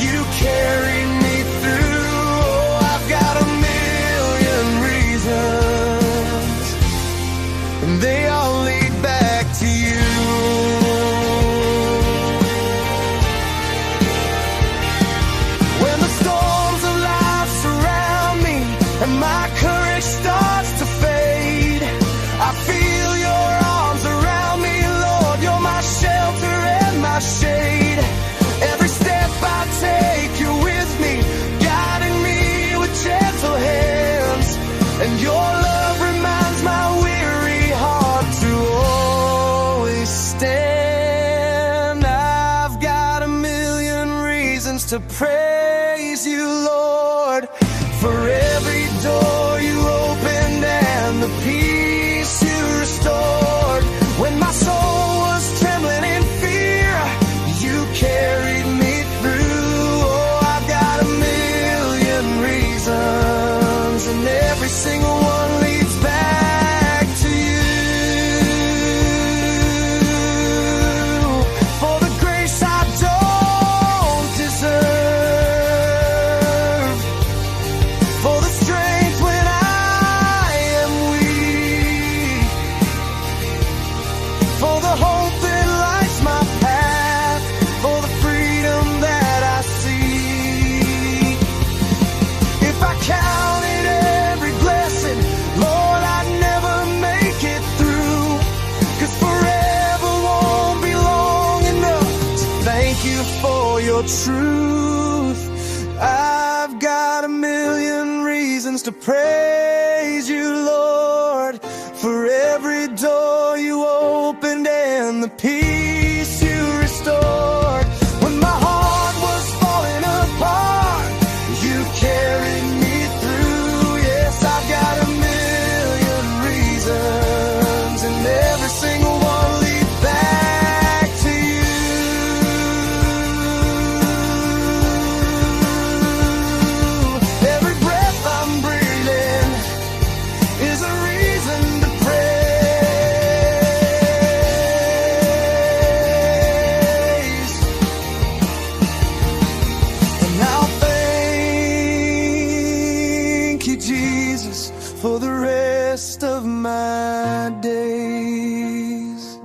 you carried me through. Oh, I've got a million reasons, and they all lead back to you. When the storms of life surround me and my courage starts to fade, I feel your arms around me, Lord. You're my shelter and my shade. Every step I take, you're with me, guiding me with gentle hands. And your love reminds my weary heart to always stand. I've got a million reasons to praise you, Lord, for every door you opened and the peace you restored. When my soul was trembling in fear, you carried me through. Oh, I've got a million reasons, and every single one leads back to you. For the grace I don't deserve, for the strength when I am weak, for the hope that lights my path, for the freedom that I see. If I counted every blessing, Lord, I'd never make it through. 'Cause forever won't be long enough to thank you for your truth. I've got a million reasons to praise you, Lord, for every door you opened and the peace you restored. When my heart was falling apart, you carried me through. Yes, I've got a million reasons, and every single one leads back to you. Every breath I'm breathing is a reason to praise. And I'll thank you, Jesus, for the rest of my days.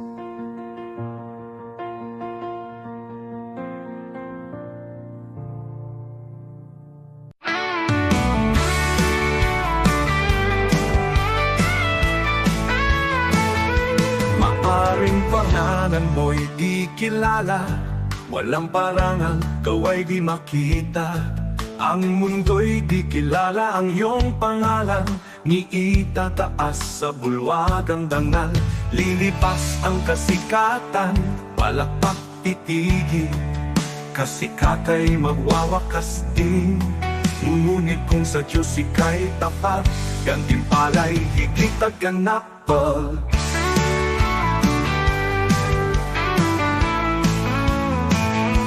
Maaring pangalan mo'y di kilala, walang parangal, kaway di makita. Ang mundo'y di kilala ang iyong pangalan, ni itataas sa bulwagang dangal. Lilipas ang kasikatan, palakpak titigil, kasikatay magwawakas din. Ngunit kung sa Diyos ika'y tapat, gantimpala'y higit at ganapal.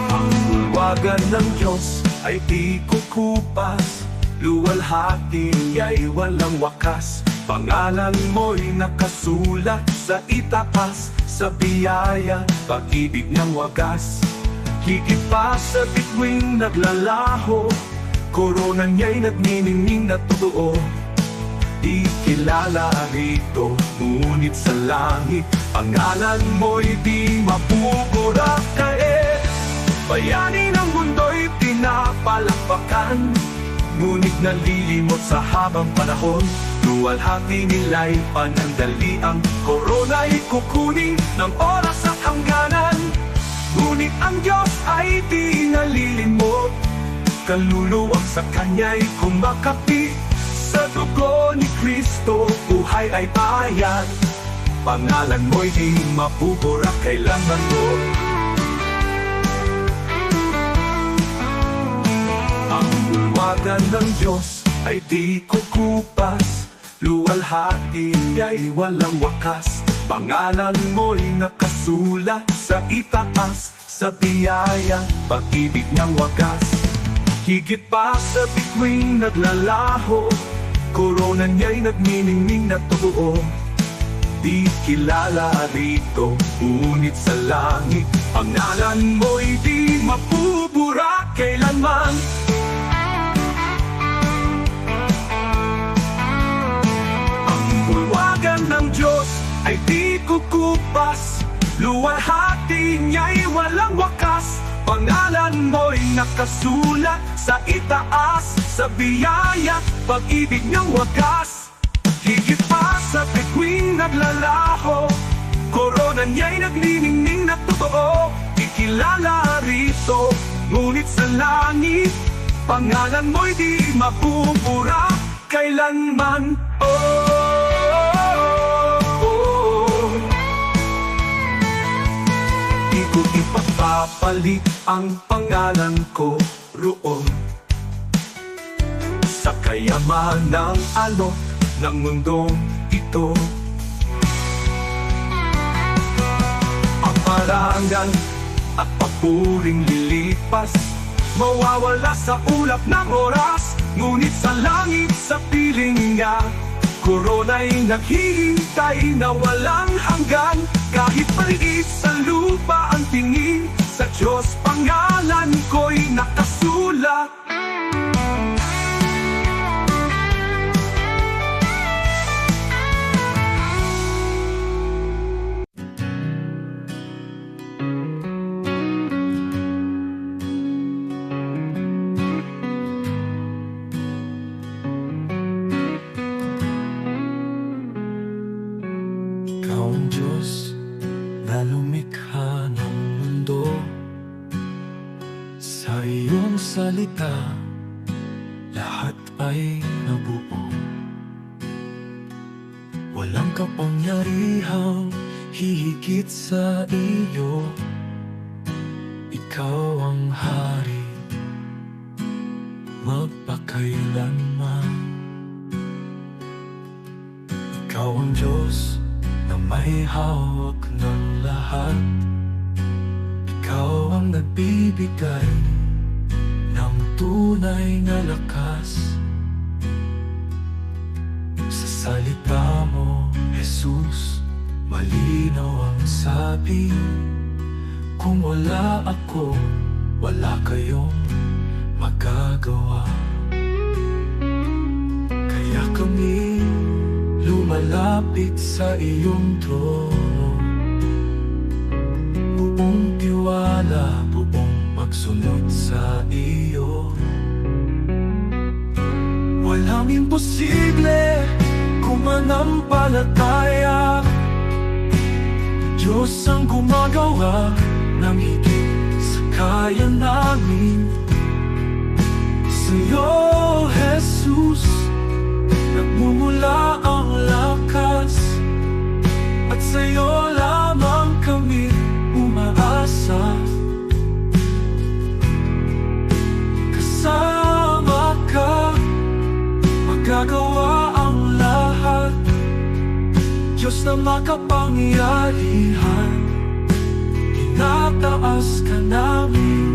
Ang bulwagan ng Diyos ay di kukupas, luwalhati niya'y walang wakas. Pangalan mo'y nakasulat sa itaas, sa biyaya, pag-ibig ng wagas. Higit pa sa bituing naglalaho, korona niya'y nagniningning na totoo. Di kilala rito, ngunit sa langit, pangalan mo'y di mapupurak kahit. Bayani ng mundo'y pinapalakpakan, ngunit nalilimot sa habang panahon. Luwalhati nila'y panandali, ang korona'y kukunin ng oras at hangganan. Ngunit ang Diyos ay di nalilimot, kaluluwag sa Kanya'y kumakapi. Sa dugo ni Kristo, buhay ay bayan. Pangalan mo'y di mapupurak kailanman mo. Ang bulwagan ng Diyos ay di kukupas, luwalhati ay walang wakas. Pangalan mo'y nakasulat sa itaas, sa biyaya, pag-ibig niyang wagas. Higit pa sa bituing naglalaho, korona niya'y nagniningning na totoo. Di kilala rito, ngunit sa langit, pangalan mo'y di mapubura kailanman. Ang bulwagan ng Diyos ay di kukupas, luwalhati niya'y walang wakas. Pangalan mo'y nakasulat sa itaas, sa biyaya, pag-ibig niyang wagas. Higit pa sa bituing naglalaho, korona niya'y nagniningning na totoo. Ikilala rito, ngunit sa langit, pangalan mo'y di mapupura kailanman. Di ko ipapapalit ang pangalan ko roon sa kayaman ng alok ng mundong ito. Ang parangal at papuring lilipas, mawawala sa ulap ng oras. Ngunit sa langit, sa piling niya, korona'y naghihintay na walang hanggan. Kahit maliit sa lupa ang tingin, sa Diyos pangalan ko'y nakasulat. Ikaw ang Diyos na lumikha ng mundo. Sa iyong salita, lahat ay nabuo. Walang kapangyarihang hihigit sa iyo. Ikaw ang hari, magpakailanman. Ikaw ang Diyos na may hawak ng lahat. Ikaw ang nagbibigay ng tunay na lakas. Sa salita mo, Jesus, malinaw ang sabi. Kung wala ako, wala kayong magagawa. Kaya kami lumalapit sa iyong trono, buong tiwala, buong pagsunod sa iyo. Walang imposible kung manampalataya. Diyos ang gumagawa ng higit sa kaya namin. Sa'yo, Jesus, nagmumula ang lakas, at sa'yo lamang kami umaasa. Kasama ka, magagawa ang lahat. Diyos na makapangyarihan, tinataas ka namin.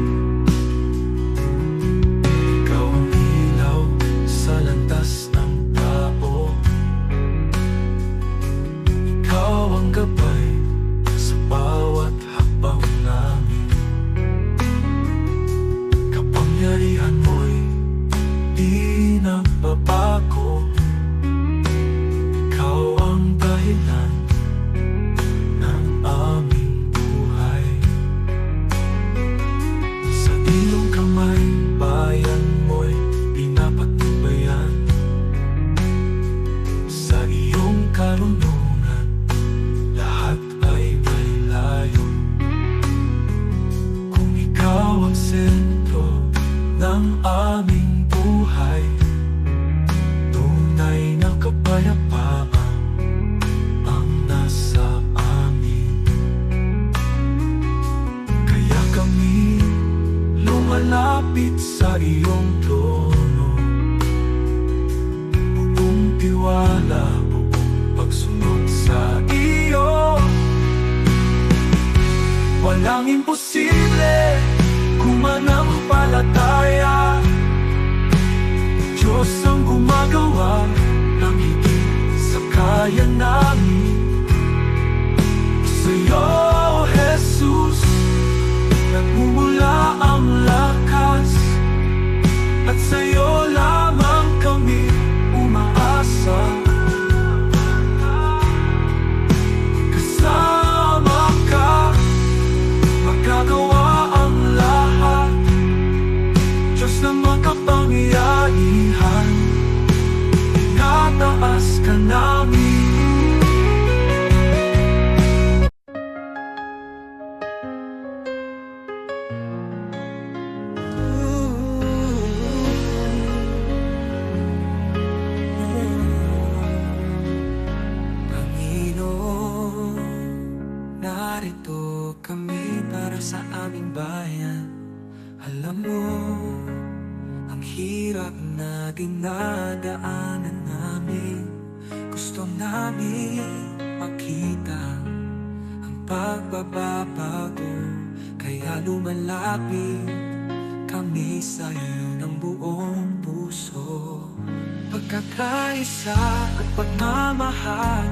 Ikaw ang ilaw sa landas ng tao. Ikaw ang gabay sa bawat hakbang namin. Kapangyarihan mo'y di nagbabago. Ikaw ang dahilan ng aming buhay. Sa ilong kamay, bayan mo'y pinapatnubayan. Sa iyong karunungan, lahat ay may layo. Kung ikaw ang sentro ng aming buhay, tunay na kapayapaan ang nasa amin. Kaya kami lumalapit sa iyong trono, buong tiwala, buong pagsunod sa iyo. Walang imposible kung manampalataya. Diyos ang gumagawa ng higit sa kaya namin. Sa'yo, Jesus, nagmumula ang lakas, at sa'yo lamang kami umaasa. Kasama ka, magagawa ang lahat. Diyos na makapangyarihan, inataas ka namin. Narito kami para sa aming bayan. Alam mo, ang hirap na dinadaanan namin. Gusto namin makita ang pagbabago, kaya lumalapit kami sa'yo ng buong puso. Pagkakaisa at pagmamahal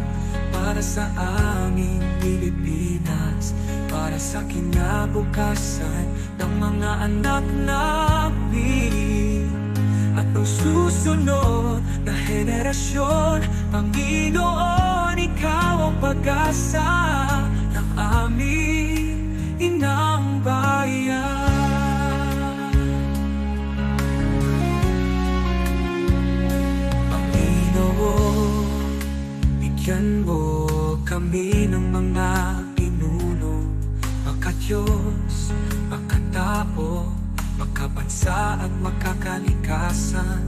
para sa aming Pilipinas, para sa kinabukasan ng mga anak namin at ng susunod na henerasyon. Panginoon, ikaw ang pag-asa ng aming inang bayan. Panginoon, bigyan mo kami ng mga pinuno, makadiyos, makatao, makabansa at makakalikasan.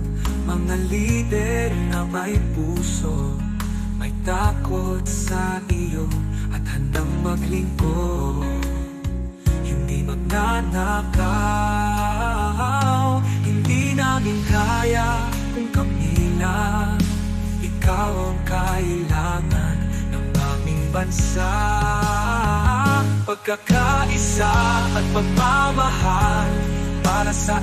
Mga lider na may puso, may takot sa iyo at handang maglingkod. Hindi magnanakaw, hindi namin kaya kung kami lang. Ikaw ang kailangan ng aming bansa. Pagkakaisa at pagmamahal para sa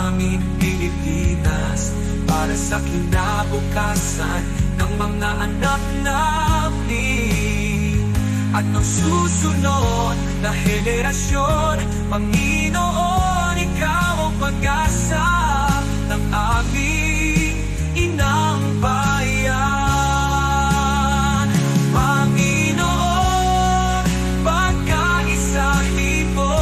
aming Pilipinas, para sa kinabukasan ng mga anak namin at ng susunod na henerasyon. Panginoon, ikaw ang pag-asa ng aming inang bayan. Panginoon, pagkaisa-libo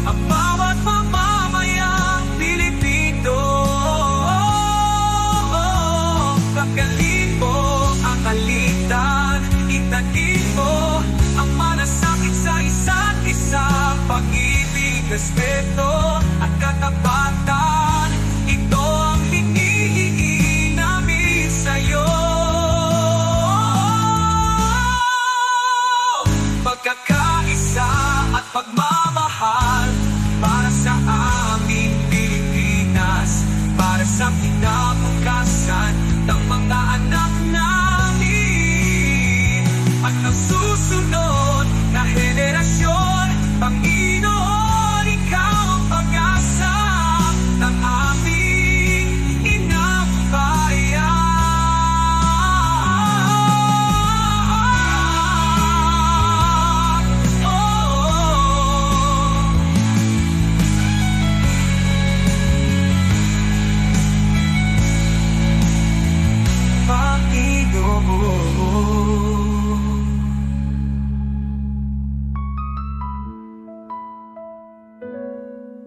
ang bawat mamamayang Pilipino. Pagkalin mo ang alitan, itanin mo ang manasakit sa isa't isa. Pag-ibig, respeto at katapatan, ito ang hinihingi namin sa'yo. Pagkakaisa at pagmamahal para sa aming Pilipinas, para sa kinabukasan ng mga anak namin at ng susunod na henerasyon. Panginoon, ikaw ang pag-asa ng aming inang bayan.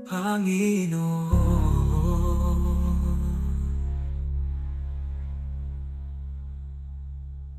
Panginoon,